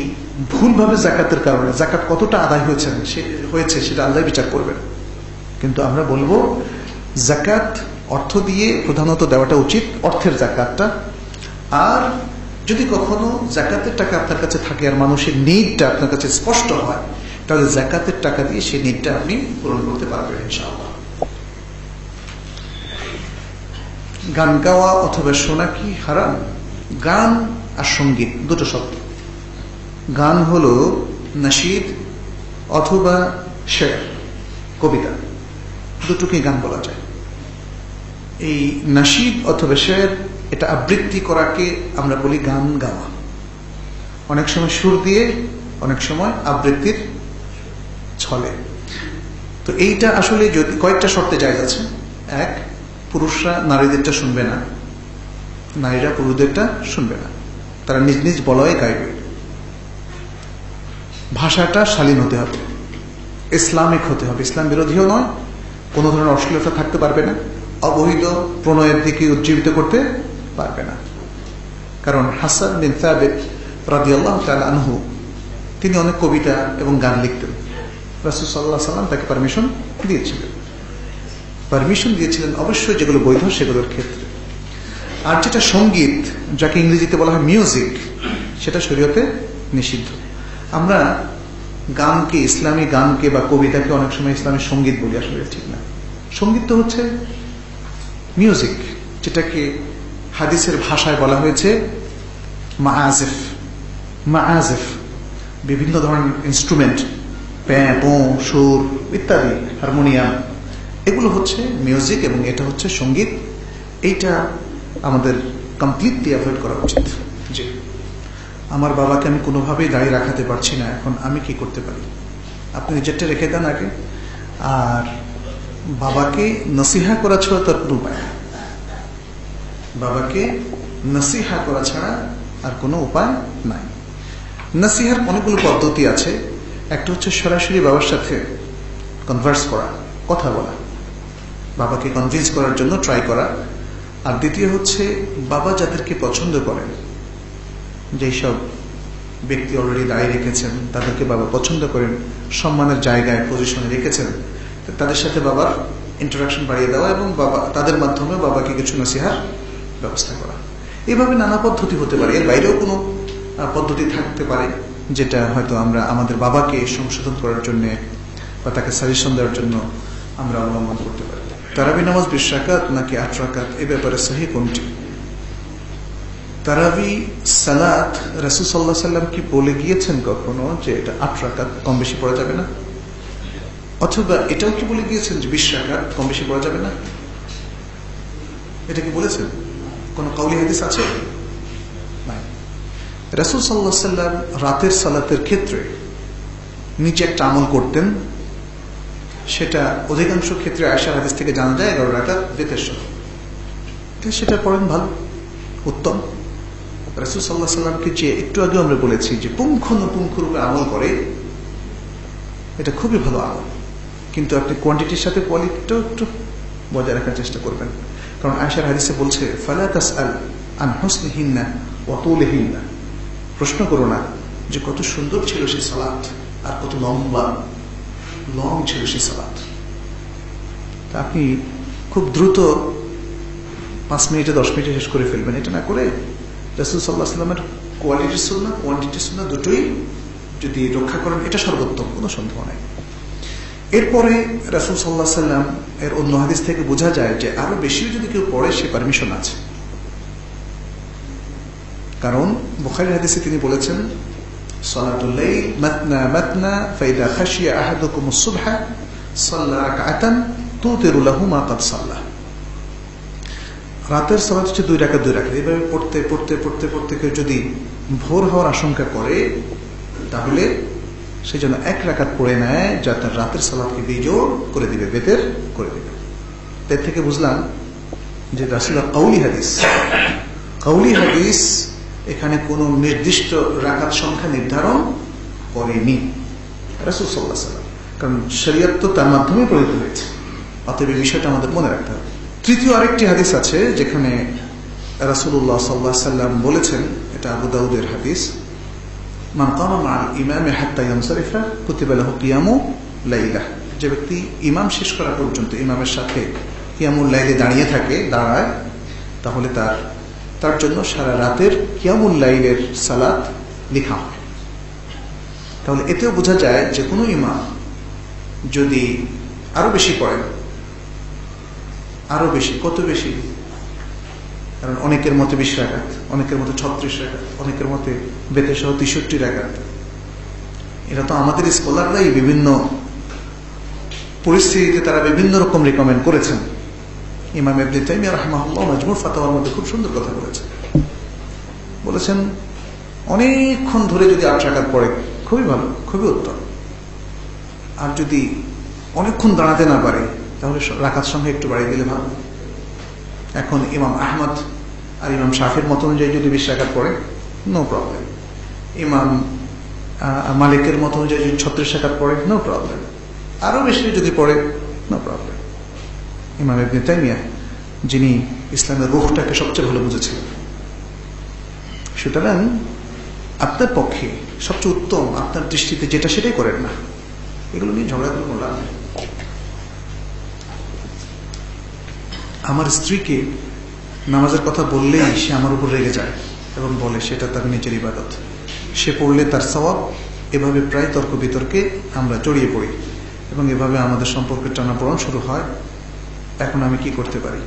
ভুলভাবে জাকাতের কারণে জাকাত কতটা আদায় হয়েছে সেটা আল্লাহ বিচার করবেন। কিন্তু আমরা বলবো জাকাত অর্থ দিয়ে প্রধানত দেওয়াটা উচিত, অর্থের জাকাতটা। আর যদি কখনো জাকাতের টাকা আপনার কাছে থাকে আর মানুষের নিডটা আপনার কাছে স্পষ্ট হয়, তাহলে জাকাতের টাকা দিয়ে সেই নিডটা আপনি পূরণ করতে পারবেন ইনশাআল্লাহ। গান গাওয়া অথবা শোনা কি হারাম? গান আর সঙ্গীত দুটো শব্দ। গান হলো নাশিদ অথবা শের, কবিতা, দুটোকে গান বলা যায়। এই নাশিদ অথবা শের, এটা আবৃত্তি করাকে আমরা বলি গান গাওয়া। অনেক সময় সুর দিয়ে, অনেক সময় আবৃত্তির ছলে। তো এইটা আসলে যদি কয়েকটা শর্তে জায়েজ আছে। এক, পুরুষরা নারীদেরটা শুনবে না, নারীরা পুরুষদেরটা শুনবে না, তারা নিজ নিজ বলয়ে গাইবে। ভাষাটা শালীন হতে হবে, ইসলামিক হতে হবে, ইসলাম বিরোধীও নয়, কোনো ধরনের অশ্লীলতা থাকতে পারবে না, অবৈধ প্রণয়ের দিকে উজ্জীবিত করতে পারবে না। কারণ হাসান বিন সাবিত রাদিয়াল্লাহু তাআলা আনহু তিনি অনেক কবিতা এবং গান লিখতেন। রাসূল সাল্লাল্লাহু আলাইহি ওয়াসাল্লাম তাকে পারমিশন দিয়েছিলেন অবশ্যই যেগুলো বৈধ সেগুলোর ক্ষেত্রে। আর যেটা সঙ্গীত, যাকে ইংরেজিতে বলা হয় মিউজিক, সেটা শরীয়তে নিষিদ্ধ। আমরা গানকে, ইসলামী গানকে বা কবিতাকে অনেক সময় ইসলামী সঙ্গীত বলি, আসলে ঠিক না। সঙ্গীত তো হচ্ছে মিউজিক, যেটাকে হাদিসের ভাষায় বলা হয়েছে মাআজিফ। মাআজিফ বিভিন্ন ধরনের ইনস্ট্রুমেন্ট, প্যাঁ, পোঁ, সুর ইত্যাদি, হারমোনিয়াম, এগুলো হচ্ছে মিউজিক এবং এটা হচ্ছে সঙ্গীত। এইটা আমাদের কমপ্লিটলি অ্যাভয়েড করা উচিত। যে আমার বাবাকে আমি কোনোভাবেই দাঁড়িয়ে রাখাতে পারছি না, এখন আমি কি করতে পারি? আপনি নিজেরটা রেখে দেন আগে, আর বাবাকে নসিহা করা ছাড়া তার কোনো উপায় নেই। বাবাকে নসিহা করা ছাড়া আর কোনো উপায় নাই। নসিহার অনেকগুলো পদ্ধতি আছে। একটা হচ্ছে সরাসরি বাবার সাথে কনভার্স করা, কথা বলা, বাবাকে কনভিন্স করার জন্য ট্রাই করা। আর দ্বিতীয় হচ্ছে বাবা যাদেরকে পছন্দ করেন, যেই সব ব্যক্তি অলরেডি দাঁড়িয়ে রেখেছেন, তাদেরকে বাবা পছন্দ করেন, সম্মানের জায়গায় পজিশনে রেখেছেন, তাদের সাথে বাবার ইন্টারাকশন বাড়িয়ে দেওয়া এবং বাবা তাদের মাধ্যমে বাবাকে কিছু নসিহার ব্যবস্থা করা। এভাবে নানা পদ্ধতি হতে পারে। এর বাইরেও কোনো পদ্ধতি থাকতে পারে যেটা হয়তো আমরা আমাদের বাবাকে সংশোধন করার জন্য বা তাকে সাজেশন দেওয়ার জন্য আমরা অবলম্বন করতে পারি। তারাবি নামাজ 20 রাকাত নাকি 8 রাকাত, এ ব্যাপারে সহিহ কোনটি? তারাবি সালাত রাসূল সাল্লাল্লাহু আলাইহি ওয়াসাল্লাম কি বলে গিয়েছেন কখনো যে এটা 8 রাকাত, কম বেশি পড়া যাবে না? অথবা এটাও কি বলে গিয়েছেন যে 20 রাকাত, কম বেশি পড়া যাবে না? এটা কি বলেছেন? কোন কাউলি হাদিস আছে? নাই। রাসূল সাল্লাল্লাহু আলাইহি ওয়াসাল্লাম রাতের সালাতের ক্ষেত্রে নিচে একটা আমল করতেন, সেটা অধিকাংশ ক্ষেত্রে আয়েশার হাদিস থেকে জানা যায় 11 রাকাত বেতের সহ। সেটা পড়েন, ভালো, উত্তম। রাসূল সাল্লাল্লাহু আলাইহি ওয়াসাল্লামকে যে একটু আগে আমরা বলেছি যে পুঙ্খানুপুঙ্খরূপে আমল করে, এটা খুবই ভালো আমল, কিন্তু আপনি কোয়ান্টিটির সাথে কোয়ালিটিটাও একটু বজায় রাখার চেষ্টা করবেন। কারণ আয়েশার হাদিসে বলছে ফালা তাসআল আন হুসনিহিন্না ওয়া তুলিহিন্না, প্রশ্ন করো না যে কত সুন্দর ছিল সেই সালাত আর কত লং ছিল সেই সালাত। তা আপনি খুব দ্রুত 5 মিনিটে 10 মিনিটে শেষ করে ফেলবেন, এটা না করে রাসূল সাল্লাল্লাহু আলাইহি ওয়াসাল্লামের কোয়ালিটির সুন্নাহ, কোয়ান্টিটির সুন্নাহ দুটোই যদি রক্ষা করেন, এটা সর্বোত্তম, কোনো সন্দেহ নাই। এরপরে রাসূল সাল্লাল্লাহু আলাইহি ওয়াসাল্লাম এর অন্য হাদিস থেকে বোঝা যায় যে আরো বেশিও যদি কেউ পড়ে সে পারমিশন আছে। কারণ বুখারীর হাদিসে তিনি বলেছেন সালাতুল লাইল মাতনা মাতনা ফাইদা খাশিয়া আহাদুকুমুস সুবহা সাল্লা রাকআতান তুতিরু লাহু মা ক্বাদ সাল্লা। রাতের সালাত হচ্ছে 2 রাকাত 2 রাকাত। এইভাবে পড়তে পড়তে পড়তে পড়তে কেউ যদি ভোর হওয়ার আশঙ্কা করে, তাহলে সেই জন্য 1 রাকাত পড়ে নেয়, যা তার রাতের সালাতকে বেজোড় করে দিবে, বেতের করে দিবে। এর থেকে বুঝলাম যে রাসূলের কাউলি হাদিস এখানে কোনো নির্দিষ্ট রাকাত সংখ্যা নির্ধারণ করেনি রাসূল সাল্লাল্লাহু আলাইহি ওয়াসাল্লাম, কারণ শরীয়ত তো তার মাধ্যমে প্রণীত হয়েছে। অতএব এই বিষয়টা আমাদের মনে রাখতে হবে। তৃতীয় আরেকটি হাদিস আছে যেখানে রাসূলুল্লাহ সাল্লাল্লাহু আলাইহি ওয়াসাল্লাম বলেছেন, এটা আবু দাউদের হাদিস, মান কামা মা'আল ইমামি হাত্তা ইয়ানসারিফা কুতিবা লাহু কিয়ামু লাইলা। যে ব্যক্তি ইমাম শেষ করা পর্যন্ত ইমামের সাথে কিয়ামুল লাইলে দাঁড়ায়, তাহলে তার জন্য সারা রাতের কিয়ামুল লাইলের সালাত লেখা হয়। তাহলে এতেও বোঝা যায় যে কোনো ইমাম যদি আরো বেশি পড়েন, আরো বেশি, কত বেশি? কারণ অনেকের মতে 20 রাকাত, অনেকের মতে 36 রাকাত, অনেকের মতে বেতে সহ 63 রাকাত। এটা তো আমাদের স্কলাররাই বিভিন্ন পরিস্থিতিতে তারা বিভিন্ন রকম রিকমেন্ড করেছেন। ইমাম ইবনে তাইমিয়া রাহিমাহুল্লাহ মাজমুর ফাতাওয়ার মধ্যে খুব সুন্দর কথা বলেছেন অনেকক্ষণ ধরে যদি 8 রাকাত পড়ে খুবই ভালো, খুবই উত্তম। আর যদি অনেকক্ষণ দাঁড়াতে না পারে তাহলে রাকাত সংখ্যা একটু বাড়িয়ে দিলে ভালো। এখন ইমাম আহমদ আর ইমাম শাফির মত অনুযায়ী যদি 20 রাকাত পড়ে, নো প্রবলেম। ইমাম মালিকের মত অনুযায়ী যদি 36 রাকাত পড়ে, নো প্রবলেম। আরো বেশি যদি পড়ে, নো প্রবলেম। ইমাম ইবনে তাইমিয়া, যিনি ইসলামের রূহটাকে সবচেয়ে ভালো বুঝেছিলেন, সুতরাং আপনার পক্ষে সবচেয়ে উত্তম, আপনার দৃষ্টিতে যেটা সেটাই করেন না। এগুলো নিয়ে ঝগড়া করে কোনো লাভ নেই। আমার স্ত্রীকে নামাজের কথা বললেই সে আমার উপর রেগে যায় এবং বলে সেটা তার নিজের ইবাদত, সে পড়লে তার সওয়াব। এভাবে প্রায় তর্ক বিতর্কে আমরা জড়িয়ে পড়ি এবং এভাবে আমাদের সম্পর্কের টানাপোড়েন শুরু হয়। এখন আমি কি করতে পারি?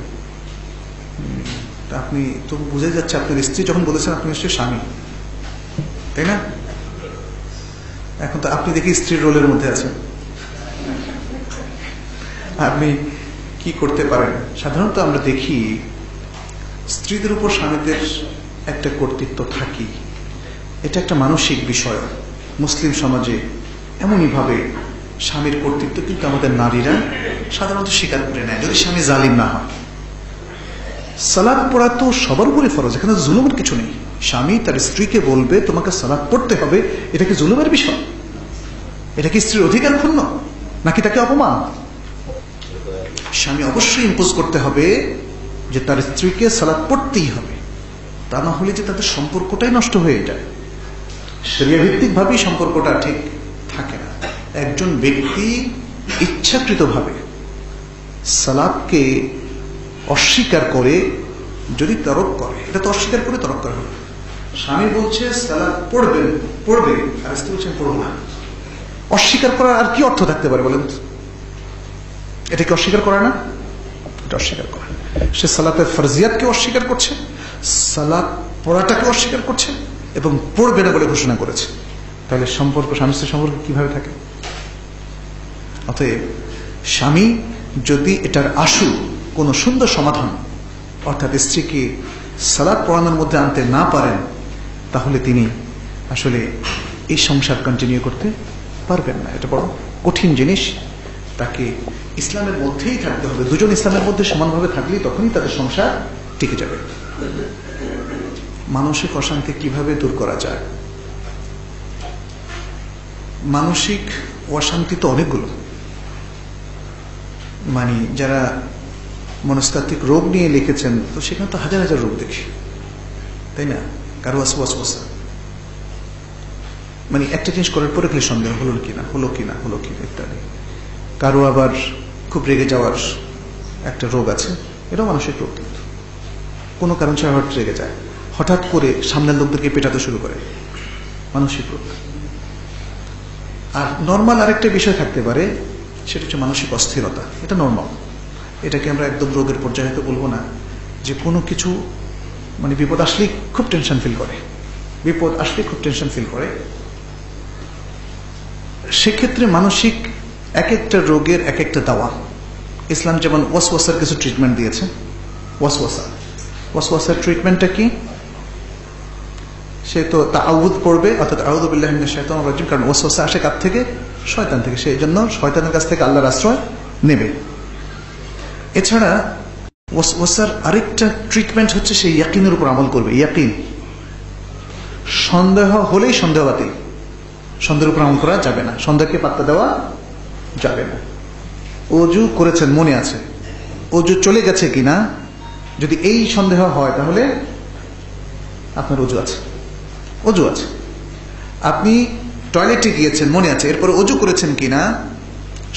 আপনি তো বুঝে যাচ্ছে আপনার স্ত্রী যখন বলেছেন আপনি নিশ্চয়ই স্বামী, তাই না? এখন তো আপনি দেখি স্ত্রীর রোলের মধ্যে আছেন, আপনি কি করতে পারেন? সাধারণত আমরা দেখি স্ত্রীদের উপর স্বামীদের একটা কর্তৃত্ব থাকি, এটা একটা মানসিক বিষয়। মুসলিম সমাজে এমনই ভাবে স্বামীর কর্তৃত্ব কিন্তু আমাদের নারীরা সাধারণত স্বীকার করে নেয়, যদি স্বামী জালিম না হয়। সালাত পড়া তো সবার উপরে ফরজ, এখানে জুলুমের কিছু নেই। স্বামী তার স্ত্রীকে বলবে তোমাকে সালাত পড়তে হবে, এটা কি জুলুমের বিষয়? এটা কি স্ত্রীর অধিকার ক্ষুণ্ণ, নাকি তাকে অপমান? স্বামী অবশ্যই ইম্পোজ করতে হবে যে তার স্ত্রীকে সালাত পড়তেই হবে, তা না হলে যে তাদের সম্পর্কটাই নষ্ট হয়ে যায়। শরিয়া ভিত্তিক ভাবেই সম্পর্কটা ঠিক থাকে না। একজন ব্যক্তি ইচ্ছাকৃতভাবে সালাতকে অস্বীকার করে যদি তরক করে, এটা তো অস্বীকার করে তরক করা হবে। স্বামী বলছে সালাত পড়বে, আর স্ত্রী বলছেন পড়বো না। অস্বীকার করার আর কি অর্থ থাকতে পারে বলেন? এটা কি অস্বীকার করে না? এটা অস্বীকার করে। সে সালাতের ফরজিয়াতকে অস্বীকার করছে, সালাত পড়াটাকে অস্বীকার করছে এবং পড়বে না বলে ঘোষণা করেছে। তাহলে সম্পর্ক, স্বামী স্ত্রীর সম্পর্ক কিভাবে থাকে? অতএব স্বামী যদি এটার আশু কোনো সুন্দর সমাধান, অর্থাৎ স্ত্রীকে সালাত পড়ানোর মধ্যে আনতে না পারেন, তাহলে তিনি আসলে এই সংসার কন্টিনিউ করতে পারবেন না। এটা বড় কঠিন জিনিস। তাকে ইসলামের মধ্যেই থাকতে হবে। দুজন ইসলামের মধ্যে সমানভাবে থাকলেই তখনই তাদের সংসার টিকে যাবে। মানসিক অশান্তি কিভাবে দূর করা যায়? মানসিক অশান্তি তো অনেকগুলো, মানে যারা মনস্তাত্ত্বিক রোগ নিয়ে লিখেছেন তো সেখানে তো হাজার হাজার রোগ দেখি, তাই না? কারো ওয়াসওয়াসা, মানে একটা জিনিস করার পরে খালি সন্দেহ হলো কিনা ইত্যাদি। কারো আবার খুব রেগে যাওয়ার একটা রোগ আছে, এটাও মানসিক রোগ। কিন্তু কোনো কারণ ছাড়া হঠাৎ রেগে যায়, হঠাৎ করে সামনের লোকদেরকে পেটাতে শুরু করে, মানসিক রোগ। আর নর্মাল আরেকটা বিষয় থাকতে পারে, সেটা হচ্ছে মানসিক অস্থিরতা। এটা নর্মাল, এটাকে আমরা একদম রোগের পর্যায়ে হয়তো বলবো না। যে কোনো কিছু মানে বিপদ আসলেই খুব টেনশন ফিল করে, সেক্ষেত্রে মানসিক এক একটা রোগের এক একটা দাওয়া। ইসলাম যেমন ওয়াসওয়াসার কিছু ট্রিটমেন্ট দিয়েছে। ওয়াসওয়াসার ট্রিটমেন্টটা কি? সে তো তাআউযু পড়বে, অর্থাৎ আউযু বিল্লাহি মিনাশ শাইতানির রাজিম, কারণ ওয়াসওয়াসা আসে কার থেকে? শয়তান থেকে। সেই জন্য শয়তানের কাছ থেকে আল্লাহর আশ্রয় নেবে। এছাড়া ওয়াসওয়াসার আরেকটা ট্রিটমেন্ট হচ্ছে সেই ইয়াকিনের উপর আমল করবে। ইয়াকিন, সন্দেহ হলেই সন্দেহ বাতিল, সন্দেহের উপর আমল করা যাবে না, সন্দেহকে পাত্তা দেওয়া যাবে না। ওযু করেছেন মনে আছে, অজু চলে গেছে কিনা, যদি এই সন্দেহ হয় তাহলে আপনার অজু আছে, অজু আছে। আপনি টয়লেটে গিয়েছেন মনে আছে, এরপরে অজু করেছেন কিনা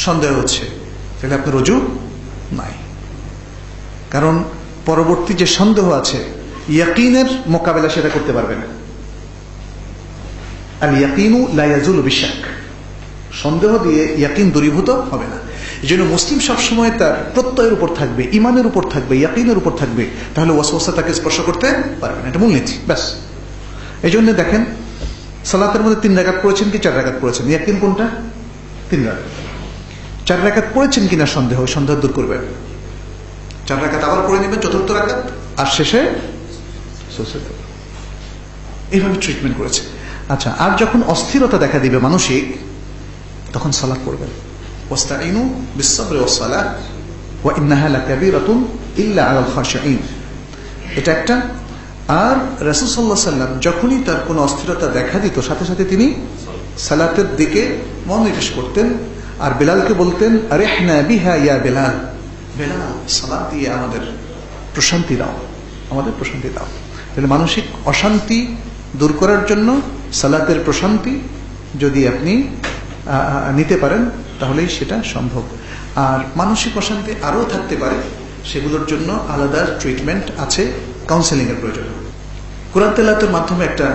সন্দেহ হচ্ছে, তাহলে আপনার অজু নাই। কারণ পরবর্তী যে সন্দেহ আছে ইয়াকিনের মোকাবেলা সেটা করতে পারবে না। আল ইয়াকিনু লা ইয়াজুলু বিশাক, সন্দেহ দিয়ে ইয়াকিন দূরীভূত হবে না। এই জন্য মুসলিম সবসময় তার প্রত্যয়ের উপর থাকবে, ইমানের উপর থাকবে, ইয়াকিনের উপর থাকবে, তাহলে ওয়াসওয়াসা তাকে স্পর্শ করতে পারবে না। এটা মূলনীতি, ব্যাস। এই জন্য দেখেন সালাতের মধ্যে 3 রাকাত পড়েছেন কি 4 রাকাত পড়েছেন, ইয়াকিন কোনটা? 3 রাকাত। 4 রাকাত পড়েছেন কিনা সন্দেহ, ওই সন্দেহ দূর করবেন। 4 রাকাত আবার পড়ে নেবেন, 4র্থ রাকাত, আর শেষে এইভাবে ট্রিটমেন্ট করেছে। আচ্ছা, আর যখন অস্থিরতা দেখা দিবে মানসিক, তখন সালাত পড়বেন। ওয়াস্তাইনু বিস-সাবরি ওয়াস-সালাহ ওয়া ইন্নাহা লাকাবীরাতুন ইল্লা আলাল খাশিঈন, এটা একটা। আর রাসূল সাল্লাল্লাহু আলাইহি ওয়াসাল্লাম যখনই তার কোনো অস্থিরতা দেখা দিত, সাথে সাথে তিনি সালাতের দিকে মনোনিবেশ করতেন, আর বেলালকে বলতেন, আরিহনা বিহা ইয়া বেলাল, বেলাল সালাত দিয়ে আমাদের প্রশান্তি দাও, আমাদের প্রশান্তি দাও। তাহলে মানসিক অশান্তি দূর করার জন্য সালাতের প্রশান্তি যদি আপনি নিতে পারেন তাহলেই সেটা সম্ভব। আর মানসিক অশান্তি আরও থাকতে পারে, সেগুলোর জন্য আলাদা ট্রিটমেন্ট আছে, কাউন্সেলিং এর প্রয়োজন। কোরআন তেলাওয়াতের মাধ্যমে একটা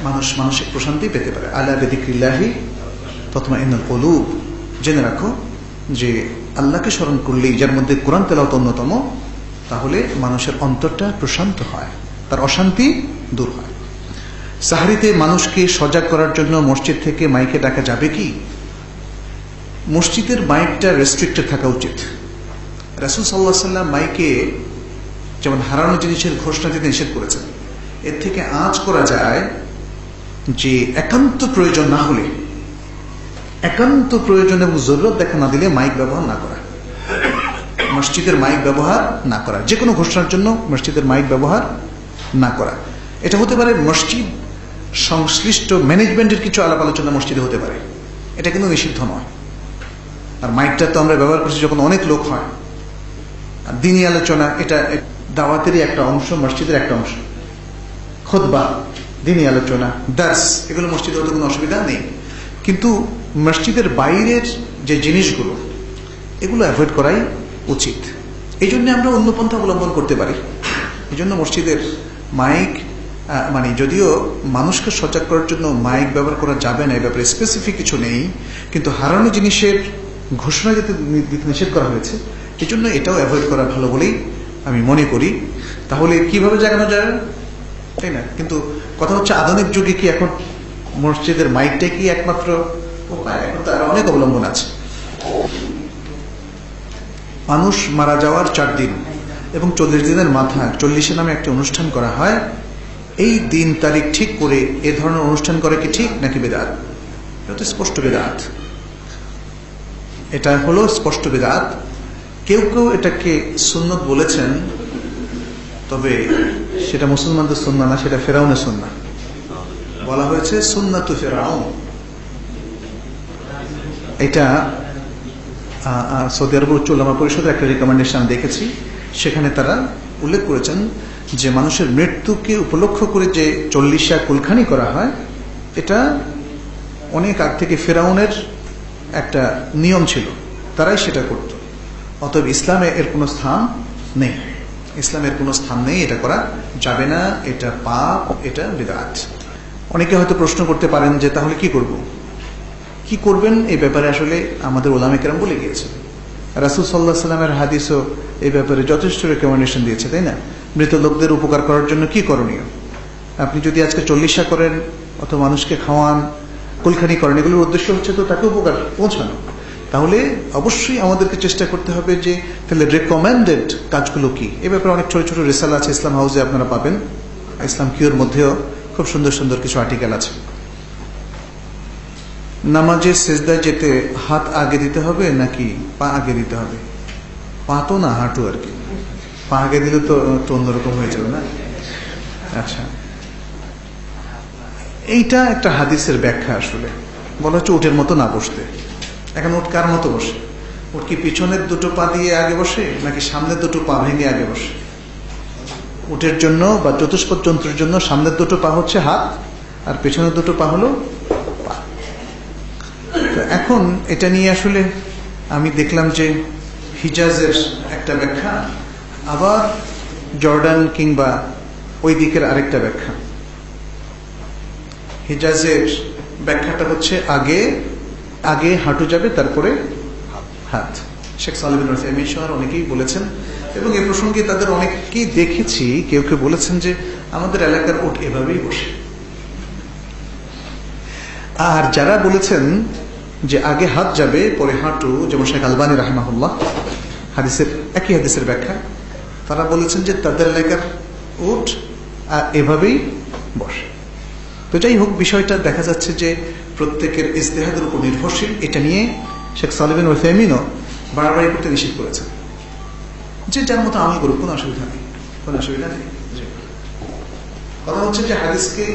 মানুষ মানসিক প্রশান্তি পেতে পারে। আলা বিযিকরিল্লাহি তাতমাইন্নুল কুলুব, জেনে রাখো যে আল্লাহকে স্মরণ করলেই, যার মধ্যে কোরআন তেলাওয়াত অন্যতম, তাহলে মানুষের অন্তরটা প্রশান্ত হয়, তার অশান্তি দূর হয়। সাহরিতে মানুষকে সজাগ করার জন্য মসজিদ থেকে মাইকে ডাকা যাবে কি? মসজিদের মাইকটা রেস্ট্রিক্টেড থাকা উচিত। রাসূল সাল্লাল্লাহু আলাইহি ওয়াসাল্লাম মাইকে যেমন হারানো জিনিসের ঘোষণা দিতে নিষেধ করেছেন, এর থেকে আঁচ করা যায় যে একান্ত প্রয়োজন না হলে, একান্ত প্রয়োজন এবং জরুরত দেখা না দিলে মাইক ব্যবহার না করা, মসজিদের মাইক ব্যবহার না করা, যে কোনো ঘোষণার জন্য মসজিদের মাইক ব্যবহার না করা। এটা হতে পারে মসজিদ সংশ্লিষ্ট ম্যানেজমেন্টের কিছু আলাপ আলোচনা মসজিদে হতে পারে, এটা কিন্তু নিষিদ্ধ নয়। আর মাইকটা তো আমরা ব্যবহার করছি যখন অনেক লোক হয়। আর দিনী আলোচনা এটা দাওয়াতেরই একটা অংশ, মসজিদের একটা অংশ। খুতবা, দিনী আলোচনা, দার্স, এগুলো মসজিদে হতে কোনো অসুবিধা নেই। কিন্তু মসজিদের বাইরের যে জিনিসগুলো, এগুলো অ্যাভয়েড করাই উচিত। এই জন্য আমরা অন্য পন্থা অবলম্বন করতে পারি। এই জন্য মসজিদের মাইক, মানে যদিও মানুষকে সজাগ করার জন্য মাইক ব্যবহার করা যাবে না, এই ব্যাপারে স্পেসিফিক কিছু নেই, কিন্তু হারানো জিনিসের ঘোষণা দিতে নিষেধ করা হয়েছে, এই জন্য এটাও অ্যাভয়েড করা ভালো বলেই আমি মনে করি। তাহলে কিভাবে জাগানো যায়, তাই না? কিন্তু কথা হচ্ছে আধুনিক যুগে কি এখন মসজিদের মাইকটাই কি একমাত্র উপায়? এখন তার অনেক অবলম্বন আছে। মানুষ মারা যাওয়ার 4 দিন এবং 40 দিনের মাথায় 40 নামে একটা অনুষ্ঠান করা হয়। এই দিন তারিখ ঠিক করে এ ধরনের অনুষ্ঠান করে কি ঠিক নাকি বিদআত? এটা তো স্পষ্ট বিদআত, এটা হলো স্পষ্ট বিদআত। কেউ কেউ এটাকে সুন্নত বলেছেন, তবে সেটা মুসলমানদের সুন্নাহ না, সেটা ফেরাউনের সুন্নাহ। বলা হয়েছে সুন্নাতু ফেরাউন। এটা সৌদি আরবের উচ্চ উলামা পরিষদের একটা রিকমেন্ডেশন দেখেছি, সেখানে তারা উল্লেখ করেছেন যে মানুষের মৃত্যুকে উপলক্ষ করে যে 40 কুলখানি করা হয়, এটা অনেক আগ থেকে ফেরাউনের একটা নিয়ম ছিল, তারাই সেটা করত। অতএব ইসলামে এর কোনো স্থান নেই, ইসলামের কোনো স্থান নেই, এটা করা যাবে না, এটা পাপ, এটা বিদআত। অনেকে হয়তো প্রশ্ন করতে পারেন যে তাহলে কি করব, কি করবেন? এই ব্যাপারে আসলে আমাদের উলামায়ে কেরাম বলে গিয়েছে। রাসূল সাল্লাল্লাহু আলাইহি ওয়াসাল্লামের হাদিসও এই ব্যাপারে যথেষ্ট রেকমেন্ডেশন দিয়েছে, তাই না? মৃত লোকদের উপকার করার জন্য কি করণীয়? আপনি যদি আজকে 40 করেন অথবা মানুষকে খাওয়ান, কুলখানি করেন, এগুলোর উদ্দেশ্য হচ্ছে তো তাকে উপকার পৌঁছানো। তাহলে অবশ্যই আমাদেরকে চেষ্টা করতে হবে যে তাহলে রেকমেন্ডেড কাজগুলো কি। এ ব্যাপারে অনেক ছোট ছোট রিসালা আছে, ইসলাম হাউসে আপনারা পাবেন। ইসলাম কিউর মধ্যেও খুব সুন্দর সুন্দর কিছু আর্টিকেল আছে। নামাজে সেজদায় যেতে হাত আগে দিতে হবে নাকি পা আগে দিতে হবে? পা তো না, হাঁটু আর কি। পা আগে দিলে তো অন্যরকম হয়ে যাবে না? আচ্ছা, এইটা একটা হাদিসের ব্যাখ্যা। আসলে বলা হচ্ছে উটের মতো না বসতে। এখন উট কার মতো বসে? ওর কি পিছনের দুটো পা দিয়ে আগে বসে নাকি সামনের দুটো পা ভেঙে আগে বসে? উটের জন্য বা চতুষ্পদ যন্ত্রের জন্য সামনের দুটো পা হচ্ছে হাত, আর পেছনের দুটো পা হলো পা। তো এখন এটা নিয়ে আসলে আমি দেখলাম যে হিজাজের একটা ব্যাখ্যা, আবার জর্ডান কিংবা ওই দিকের আরেকটা ব্যাখ্যা। হিজাজের ব্যাখ্যাটা হচ্ছে আগে আগে হাঁটু যাবে, তারপরে হাত। শেখ সালেহ বিন উসাইমিন সহ অনেকেই বলেছেন, এবং এ প্রসঙ্গে তাদের অনেকেই দেখেছি কেউ কেউ বলেছেন যে আমাদের এলাকার উট এভাবেই বসে। আর যারা বলেছেন যে আগে হাত যাবে পরে হাঁটু, যেমন শেখ আলবানী রাহিমাহুল্লাহ, হাদিসের একই হাদিসের ব্যাখ্যা, তারা বলেছেন যে তাদের এলাকার উট এভাবেই বসে। তো যাই হোক, বিষয়টা দেখা যাচ্ছে যে প্রত্যেকের ইজতিহাদের উপর নির্ভরশীল। এটা নিয়ে শেখ সালেহ বিন উসাইমিনও বাড়াবাড়ি করতে নিষেধ করেছেন, যে যার মতো আমল করুক, কোনো অসুবিধা নেই, কোনো অসুবিধা নেই। কথা হচ্ছে যে হাদিসকে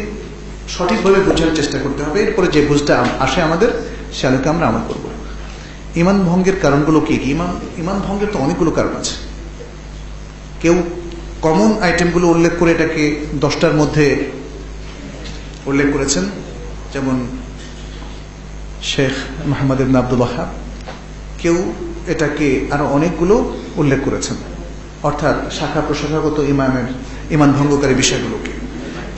সঠিকভাবে বোঝার চেষ্টা করতে হবে, এরপরে যে বুঝটা আসে আমাদের সে আলোকে আমরা আমল করবো। ইমান ভঙ্গের কারণগুলো কি? ইমান ভঙ্গের তো অনেকগুলো কারণ আছে। কেউ কমন আইটেমগুলো উল্লেখ করে এটাকে 10টার মধ্যে উল্লেখ করেছেন, যেমন শেখ মোহাম্মদ ইবনে আব্দুল ওয়াহাব। কেউ এটাকে আরো অনেকগুলো উল্লেখ করেছেন, অর্থাৎ শাখা প্রশাখাগত ইমান ভঙ্গকারী বিষয়গুলোকে।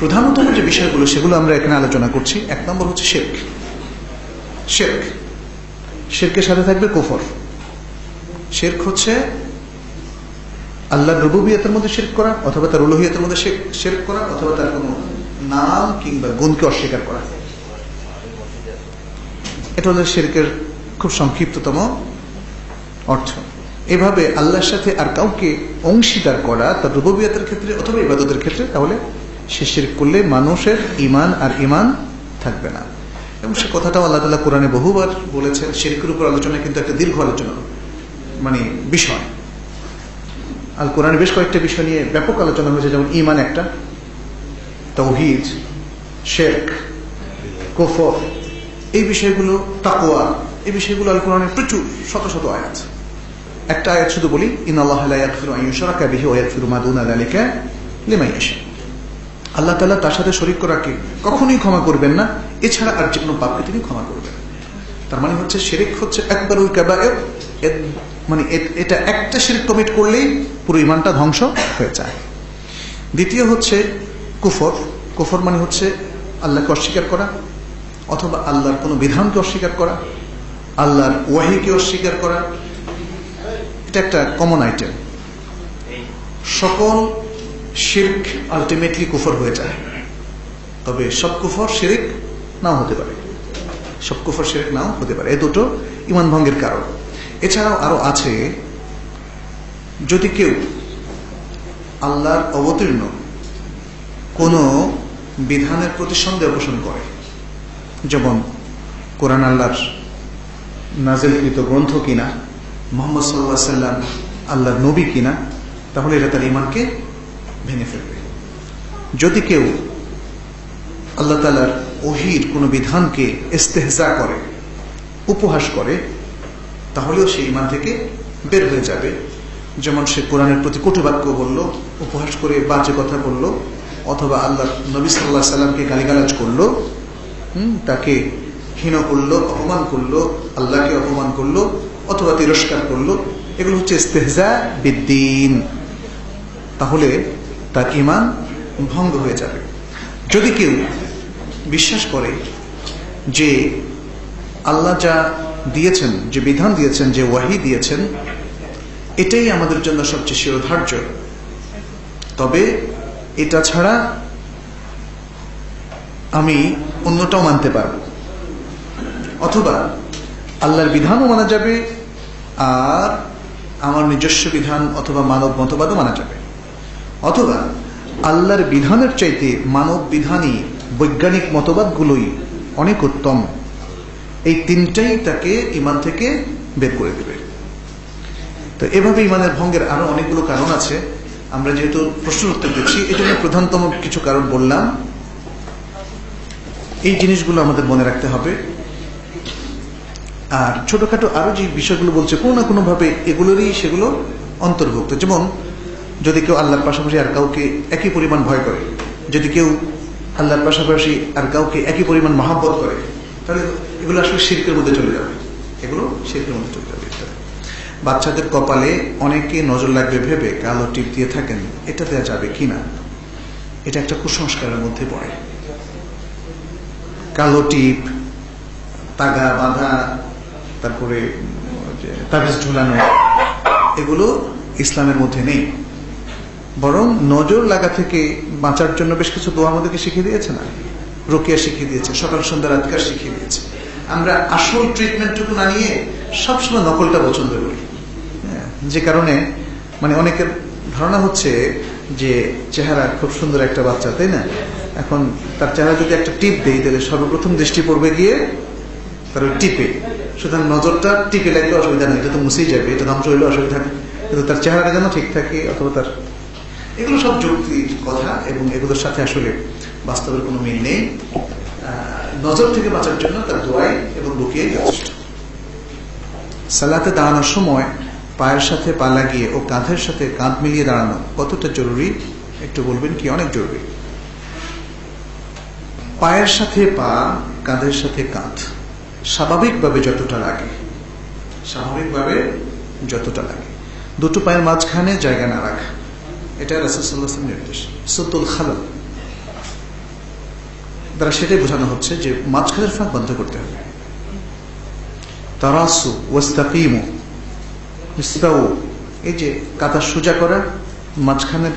প্রধানতম যে বিষয়গুলো সেগুলো আমরা এখানে আলোচনা করছি। 1 নম্বর হচ্ছে শিরক। শিরকের সাথে থাকবে কুফর। শিরক হচ্ছে আল্লাহর রুবুবিয়তের মধ্যে শিরক করা, অথবা তার উলুহিয়তের মধ্যে শিরক করা, অথবা তার কোনো নাম কিংবা গুণকে অস্বীকার করা। এটা হলো শিরকের খুব সংক্ষিপ্ততম অর্থ। এভাবে আল্লাহর সাথে আর কাউকে অংশীদার করা তার রুবুবিয়তের ক্ষেত্রে অথবা ইবাদতের ক্ষেত্রে, তাহলে সে শিরক করলে মানুষের ঈমান আর ঈমান থাকবে না। এবং সে কথাটাও আল্লাহ তাআলা কোরআনে বহুবার বলেছেন। শিরকের উপর আলোচনা কিন্তু একটা দীর্ঘ আলোচনা, বিষয়। আল কোরআনে বেশ কয়েকটা বিষয় নিয়ে ব্যাপক আলোচনা হয়েছে, যেমন ঈমান একটা, তাওহীদ, শিরক, কুফর, এই বিষয়গুলো, তাকওয়া, এই বিষয়গুলো আল কোরআনে প্রচুর, শত শত আয়াত। একটা আয়াত শুধু বলি, ইন্নাল্লাহা লা ইয়াগফিরু আন ইউশরাকা বিহি ওয়া ইয়াগফিরু মা দুনা যালিকা লিমান ইয়াশা। আল্লাহ তাআলা তার সাথে শরীক করাকে কখনোই ক্ষমা করবেন না, এছাড়া আর যে কোনো পাপকে তিনি ক্ষমা করবেন। তার মানে হচ্ছে শিরক হচ্ছে আকবারুল কাবায়ের, এটা একটা শিরক কমিট করলেই পুরো ঈমানটা ধ্বংস হয়ে যায়। দ্বিতীয় হচ্ছে কুফর। কুফর মানে হচ্ছে আল্লাহকে অস্বীকার করা, অথবা আল্লাহর কোনো বিধানকে অস্বীকার করা, আল্লাহর ওয়াহিকে অস্বীকার করা। এটা একটা কমন আইটেম। সকল শিরক আলটিমেটলি কুফর হয়ে যায়, তবে সব কুফর শিরক নাও হতে পারে, সব কুফর শিরক নাও হতে পারে। এই দুটো ঈমান ভঙ্গের কারণ। এছাড়াও আরো আছে, যদি কেউ আল্লাহর অবতীর্ণ কোনো বিধানের প্রতি সন্দেহ পোষণ করে, যেমন কোরআন আল্লাহর নাজিলকৃত গ্রন্থ কিনা, মুহাম্মদ সাল্লাল্লাহু আলাইহি ওয়াসাল্লাম আল্লাহর নবী কিনা, তাহলে এটা তার ঈমানকে ভেঙে ফেলবে। যদি কেউ আল্লাহ তাআলার ওহীর কোনো বিধানকে ইস্তেহজা করে, উপহাস করে, তাহলেও সে ঈমান থেকে বের হয়ে যাবে। যেমন সে কোরআনের প্রতি কটু বাক্য বলল, উপহাস করে বাজে কথা বলল, অথবা আল্লাহর নবী সাল্লাল্লাহু আলাইহি সাল্লামকে গালিগালাজ করলো, তাকে হীন করলো, অপমান করলো, আল্লাহকে অপমান করলো, অথবা তিরস্কার করলো, এগুলো হচ্ছে ইস্তেহজা বিদ্দীন। তাহলে তার ঈমান ভঙ্গ হয়ে যাবে। যদি কেউ বিশ্বাস করে যে আল্লাহ যা দিয়েছেন, যে বিধান দিয়েছেন, যে ওয়াহি দিয়েছেন, এটাই আমাদের জন্য সবচেয়ে শিরোধার্য, তবে এটা ছাড়া আমি অন্যটাও মানতে পারব, অথবা আল্লাহর বিধানও মানা যাবে আর আমার নিজস্ব বিধান অথবা মানব মতবাদও মানা যাবে, অথবা আল্লাহর বিধানের চাইতে মানব বিধানই, বৈজ্ঞানিক মতবাদগুলোই অনেক উত্তম। এই তিনটাই তাকে ঈমান থেকে বের করে দেবে। তো এভাবে ঈমানের ভঙ্গের আরো অনেকগুলো কারণ আছে। আমরা যেহেতু প্রশ্নের উত্তর দিচ্ছি, এই জন্য প্রধানতম কিছু কারণ বললাম। এই জিনিসগুলো আমাদের মনে রাখতে হবে। আর ছোটখাটো আরো যে বিষয়গুলো বলছে কোনো না কোনো ভাবে এগুলোরই সেগুলো অন্তর্ভুক্ত। যেমন যদি কেউ আল্লাহর পাশাপাশি আর কাউকে একই পরিমাণ ভয় করে, যদি কেউ আল্লাহর পাশাপাশি আর কাউকে একই পরিমাণ মহাব্বত করে, তাহলে এগুলো আসলে শিরকের মধ্যে চলে যাবে, এগুলো শিরকের মধ্যে চলে যাবে। বাচ্চাদের কপালে অনেকে নজর লাগবে ভেবে কালো টিপ দিয়ে থাকেন, এটা দেওয়া যাবে কিনা, এটা একটা কুসংস্কারের মধ্যে পড়ে। কালো টিপ, তাগা বাঁধা, তারপরে তাবিজ ঝুলানো, এগুলো ইসলামের মধ্যে নেই। বরং নজর লাগা থেকে বাঁচার জন্য বেশ কিছু দোয়া আমাদেরকে শিখিয়ে দিয়েছে না, রুকিয়া শিখিয়ে দিয়েছে, সকাল সন্ধ্যা রাতকার শিখিয়ে দিয়েছে। আমরা আসল ট্রিটমেন্টটুকু না নিয়ে সবসময় নকলটা পছন্দ করি, যে কারণে মানে অনেকের ধারণা হচ্ছে যে চেহারা খুব সুন্দর একটা বাচ্চা, তাই না? এখন তার চেহারা যদি একটা টিপ দেই তাহলে সর্বপ্রথম দৃষ্টি পড়বে গিয়ে তার ওই টিপে। সুতরাং নজরটা টিপে লাগলে অসুবিধা নেই, এটা তো মুছেই যাবে, এটা ধ্বংস হইলে অসুবিধা নেই, কিন্তু তার চেহারাটা যেন ঠিক থাকে, অথবা তার, এগুলো সব যুক্তির কথা এবং এগুলোর সাথে আসলে বাস্তবের কোনো মিল নেই। নজর থেকে বাঁচার জন্য তার দোয়াই এবং রুকিয়াই যথেষ্ট। সালাতে দাঁড়ানোর সময় পায়ের সাথে পা লাগিয়ে ও কাঁধের সাথে কাঁধ মিলিয়ে দাঁড়ানো কতটা জরুরি একটু বলবেন কি? অনেক জরুরি। পায়ের সাথে পা, কাঁধের সাথে কাঁধ স্বাভাবিকভাবে যতটা লাগে, স্বাভাবিকভাবে যতটা লাগে, দুটো পায়ের মাঝখানে জায়গা না রাখা, এটা রাসূল সাল্লাল্লাহু আলাইহি ওয়াসাল্লামের নির্দেশ। সুতুল খালাল দ্বারা সেটাই বোঝানো হচ্ছে যে মাঝখানের ফাঁক বন্ধ করতে হবে। তারাসু ওয়াস্তাকিমু ইসতাউ, এই যে কাঁধা সোজা করা, মাঝখানের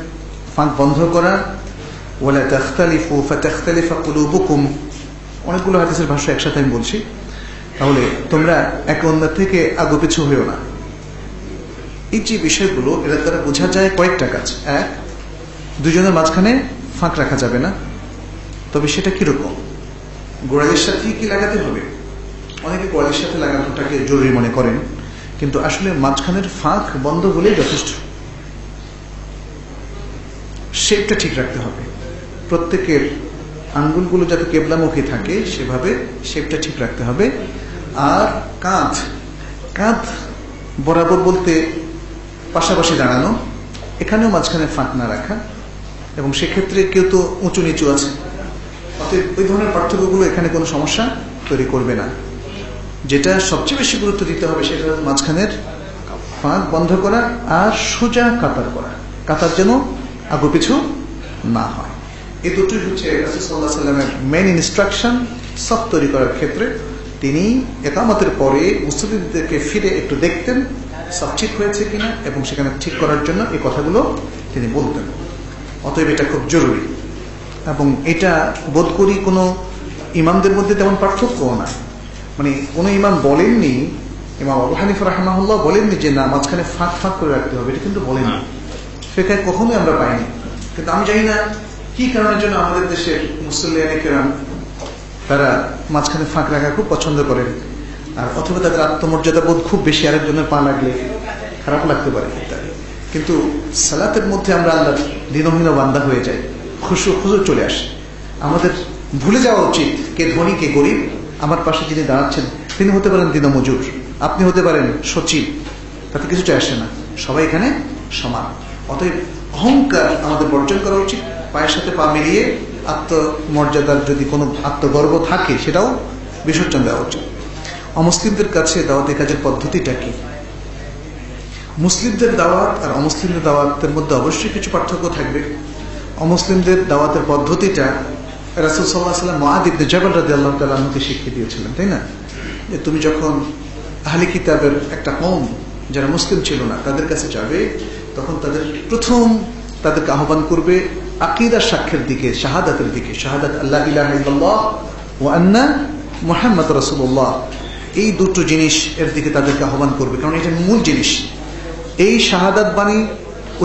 ফাঁক বন্ধ করা। ওয়ালা তাখতালিফু ফাতাখতালিফা কুলুবুকুম, অনেকগুলো হাদিসের ভাষ্য একসাথে আমি বলছি, তাহলে তোমরা একে অন্যের থেকে আগুপিছু হইও না। এই যে বিষয়গুলো, এরা দ্বারা বোঝা যায় কয়েকটা কাজ। এক, দুজনের মাঝখানে ফাঁক রাখা যাবে না, তবে সেটা কিরকম? গোড়ালির সাথে কি লাগাতে হবে? অনেকে গোড়ালির সাথে লাগানোটাকে জরুরি মনে করেন, কিন্তু আসলে মাঝখানের ফাঁক বন্ধ হলেই যথেষ্ট। শেপটা ঠিক রাখতে হবে, প্রত্যেকের আঙ্গুলগুলো যাতে কেবলামুখী থাকে সেভাবে শেপটা ঠিক রাখতে হবে। আর কাঁধ, কাঁধ বরাবর বলতে পাশাপাশি দাঁড়ানো, এখানেও মাঝখানে ফাঁক না রাখা, এবং সেক্ষেত্রে কেউ তো উঁচু নিচু আছে, অতএব ওই ধরনের পার্থক্যগুলো এখানে কোনো সমস্যা তৈরি করবে না। যেটা সবচেয়ে বেশি গুরুত্ব দিতে হবে সেটা হচ্ছে মাঝখানের ফাঁক বন্ধ করা আর সোজা কাতার করা, কাতার যেন আগুপিছু না হয়। এই দুটোই হচ্ছে রাসূল সাল্লাল্লাহু আলাইহি ওয়াসাল্লামের মেইন ইনস্ট্রাকশন সব তৈরি করার ক্ষেত্রে। তিনি ইকামতের পরে মুসল্লিদেরকে ফিরে একটু দেখতেন সব ঠিক হয়েছে কিনা, এবং সেখানে ঠিক করার জন্য এই কথাগুলো তিনি বলতেন। অতএব এটা খুব জরুরি, এবং এটা বোধ করি কোনো ইমামদের মধ্যে তেমন পার্থক্যও না। মানে কোনো ইমাম বলেননি, ইমাম আবু হানিফা রাহিমাহুল্লাহ বলেননি যে না মাঝখানে ফাঁক ফাঁক করে রাখতে হবে, এটা কিন্তু বলেননি, ফিকহে কখনোই আমরা পাইনি। কিন্তু আমি জানি না কি কারণের জন্য আমাদের দেশের মুসল্লিয়ানে কেরাম তারা মাঝখানে ফাঁক রাখা খুব পছন্দ করেন, আর অথবা তাদের আত্মমর্যাদা বোধ খুব বেশি, আরেকজনের পা লাগলে খারাপ লাগতে পারে ইত্যাদি। কিন্তু সালাতের মধ্যে আমরা আল্লাহর দীনহীন বান্দা হয়ে যাই, খুজুর চলে আসে। আমাদের ভুলে যাওয়া উচিত কে ধনী কে গরিব। আমার পাশে যিনি দাঁড়াচ্ছেন তিনি হতে পারেন দিনমজুর, আপনি হতে পারেন সচিব, তাতে কিছুটা আসে না, সবাই এখানে সমান। অতএব অহংকার আমাদের বর্জন করা উচিত, পায়ের সাথে পা মিলিয়ে আত্মমর্যাদার যদি কোনো আত্মগর্ব থাকে সেটাও বিসর্জন দেওয়া উচিত। অমুসলিমদের কাছে দাওয়াতের কাজের পদ্ধতিটা কি? মুসলিমদের দাওয়াত আর অমুসলিমদের দাওয়াতের মধ্যে অবশ্যই কিছু পার্থক্য থাকবে। অমুসলিমদের দাওয়াতের পদ্ধতিটা রাসূল সাল্লাল্লাহু আলাইহি ওয়াসাল্লাম মুআয ইবনে জাবাল রাদিয়াল্লাহু তাআলা আনহুকে শিখিয়ে দিয়েছিলেন, তাই না? যে তুমি যখন আহলে কিতাবের একটা কওম যারা মুসলিম ছিল না তাদের কাছে যাবে, তখন তাদের প্রথম তাদেরকে আহ্বান করবে আকীদার সাক্ষ্যের দিকে, শাহাদাতের দিকে, শাহাদাত আল্লাহ ইলাহা ইল্লাল্লাহ ওয়া আন্না মুহাম্মাদুর রাসূলুল্লাহ, এই দুটো জিনিস এর দিকে তাদেরকে আহ্বান করবে, কারণ এটা মূল জিনিস। এই শাহাদাত বাণী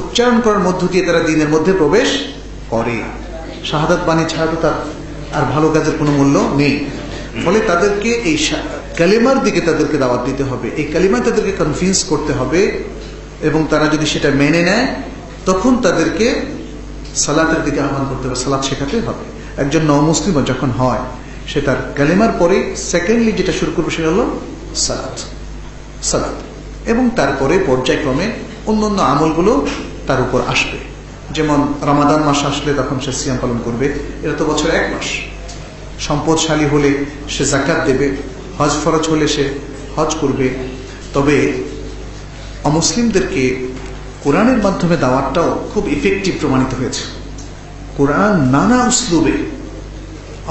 উচ্চারণ করার মধ্য দিয়ে তারা দ্বীনের মধ্যে প্রবেশ করে। শাহাদাত বাণী ছাড়া তো তার আর ভালো কাজের কোনো মূল্য নেই। ফলে তাদেরকে এই কালিমার দিকে তাদেরকে দাওয়াত দিতে হবে, এই কালিমা তাদেরকে কনভিন্স করতে হবে, এবং তারা যদি সেটা মেনে নেয় তখন তাদেরকে সালাতের দিকে আহ্বান করতে হবে, সালাত শেখাতে হবে। একজন নও মুসলিম যখন হয় সে তার কালিমার পরে সেকেন্ডলি যেটা শুরু করবে সেটা হলো সালাত, এবং তারপরে পর্যায়ক্রমে অন্যান্য আমলগুলো তার উপর আসবে। যেমন রমাদান মাস আসলে তখন সে সিয়াম পালন করবে, এটা তো বছরে 1 মাস। সম্পদশালী হলে সে যাকাত দেবে, হজ ফরজ হলে সে হজ করবে। তবে অমুসলিমদেরকে কোরআনের মাধ্যমে দাওয়াতটাও খুব ইফেক্টিভ প্রমাণিত হয়েছে। কোরআন নানা উসলুবে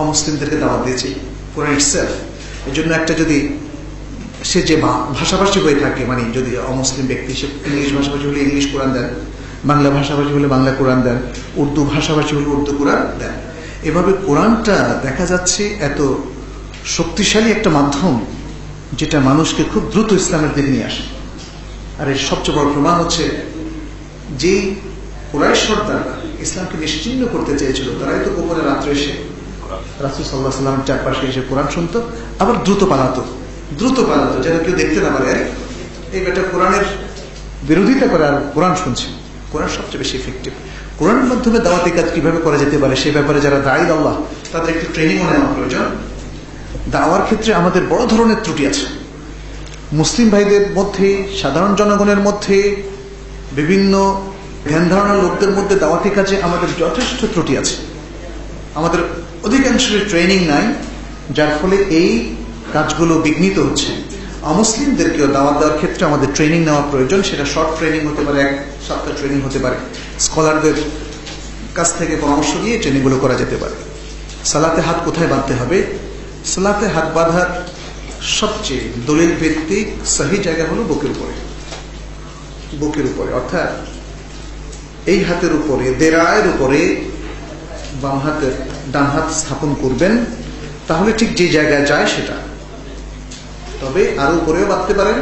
অমুসলিমদেরকে দাওয়াত দিয়েছে, কোরআন ইটসেলফ। এই জন্য একটা যদি সে যে ভাষাভাষী হয়ে থাকে, মানে যদি অমুসলিম ব্যক্তি, সে ইংলিশ ভাষাভাষী হলে ইংলিশ কোরআন দেন, বাংলা ভাষাভাষী হলে বাংলা কোরআন দেন, উর্দু ভাষাভাষী হলে উর্দু কোরআন দেন। এভাবে কোরআনটা দেখা যাচ্ছে এত শক্তিশালী একটা মাধ্যম, যেটা মানুষকে খুব দ্রুত ইসলামের দিকে নিয়ে আসে। আর এর সবচেয়ে বড় প্রমাণ হচ্ছে, যেই কুরাইশ সর্দাররা ইসলামকে নিশ্চিহ্ন করতে চেয়েছিল, তারাই তো গোপনে রাত্রে এসে রাসূল সাল্লাল্লাহু আলাইহি ওয়াসাল্লামের চারপাশে এসে কোরআন শুনতো, আবার দ্রুত পালাতো, যেন কেউ দেখতে না পারে এই বেটা কোরআনের বিরোধিতা করে আর কোরআন শুনছে। কোরআন সবচেয়ে বেশি ইফেক্টিভ। কোরআনের মাধ্যমে দাওয়াতি কাজ কিভাবে করা যেতে পারে সে ব্যাপারে যারা দায়ী আল্লাহ, তাদের একটু ট্রেনিংও নেওয়া প্রয়োজন। দাওয়ার ক্ষেত্রে আমাদের বড় ধরনের ত্রুটি আছে। মুসলিম ভাইদের মধ্যে, সাধারণ জনগণের মধ্যে, বিভিন্ন ধ্যান ধারণার লোকদের মধ্যে দাওয়াতি কাজে আমাদের যথেষ্ট ত্রুটি আছে। আমাদের অধিকাংশের ট্রেনিং নাই, যার ফলে এই কাজগুলো বিঘ্নিত হচ্ছে। অমুসলিমদেরকেও দাওয়াত দেওয়ার ক্ষেত্রে আমাদের ট্রেনিং নেওয়া প্রয়োজন। সেটা শর্ট ট্রেনিং হতে পারে, 1 সপ্তাহ ট্রেনিং হতে পারে, স্কলারদের কাছ থেকে পরামর্শ নিয়ে ট্রেনিংগুলো করা যেতে পারে। সালাতে হাত কোথায় বাঁধতে হবে? সালাতে হাত বাঁধার সবচেয়ে দলিল ভিত্তিক সহি জায়গা হলো বুকের উপরে, অর্থাৎ এই হাতের উপরে, দেরায়ের উপরে বাম হাতের ডান হাত স্থাপন করবেন, তাহলে ঠিক যে জায়গায় যায় সেটা। তবে আরো উপরেও বাঁধতে পারেন,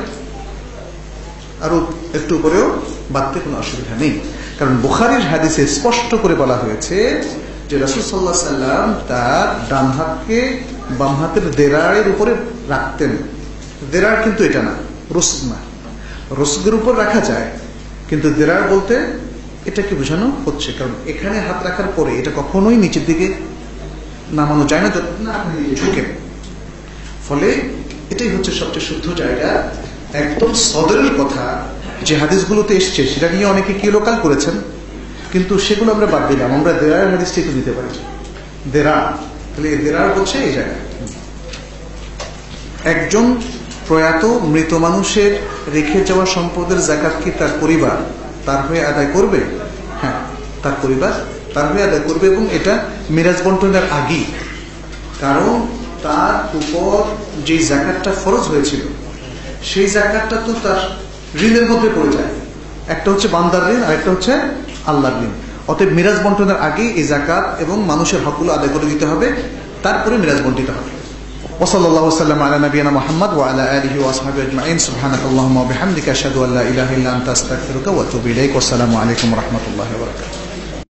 আরো একটু উপরেও বাঁধতে কোনো অসুবিধা নেই। কারণ বুখারীর হাদিসে স্পষ্ট করে বলা হয়েছে যে রাসূল সাল্লাল্লাহু আলাইহি ওয়াসাল্লাম তার ডান হাতকে বাম হাতের দেরায়ের উপরে রাখতেন। দেরার কিন্তু এটা না, রুসগ না। রুসগের উপর রাখা যায়, কিন্তু দেরার বলতে এটাকে বোঝানো হচ্ছে, কারণ এখানে হাত রাখার পরে এটা কখনোই নিচের দিকে নামানো যায় না, যতক্ষণ না আপনি ঝুঁকেন। ফলে এটাই হচ্ছে সবচেয়ে শুদ্ধ জায়গা। একদম সদরের কথা যে হাদিসগুলোতে এসছে সেটা নিয়ে অনেকে কি লোকাল করেছেন, কিন্তু সেগুলো আমরা বাদ দিলাম। আমরা দেরার হাদিসটা একটু দিতে পারি। দেরার, তাহলে দেরার হচ্ছে এই জায়গায় একজন প্রয়াত মৃত মানুষের রেখে যাওয়া সম্পদের যাকাত কি তার পরিবার তার হয়ে আদায় করবে? হ্যাঁ, তার পরিবার তার হয়ে আদায় করবে, এবং এটা মিরাজ বন্টনের আগেই। কারণ তার উপর যে যাকাতটা ফরজ হয়েছিল সেই যাকাতটা তো তার ঋণের মধ্যে পড়ে যায়। একটা হচ্ছে বান্দার ঋণ, আর একটা হচ্ছে আল্লাহর ঋণ। অতএব মিরাজ বন্টনের আগেই এই যাকাত এবং মানুষের হকগুলো আদায় করে দিতে হবে, তারপরে মিরাজ বন্টিত হবে। وصلى الله وسلم على نبينا محمد وعلى آله وأصحابه أجمعين. سبحانك اللهم وبحمدك أشهد أن لا إله إلا أنت أستغفرك وأتوب إليك. والسلام عليكم ورحمة الله وبركاته.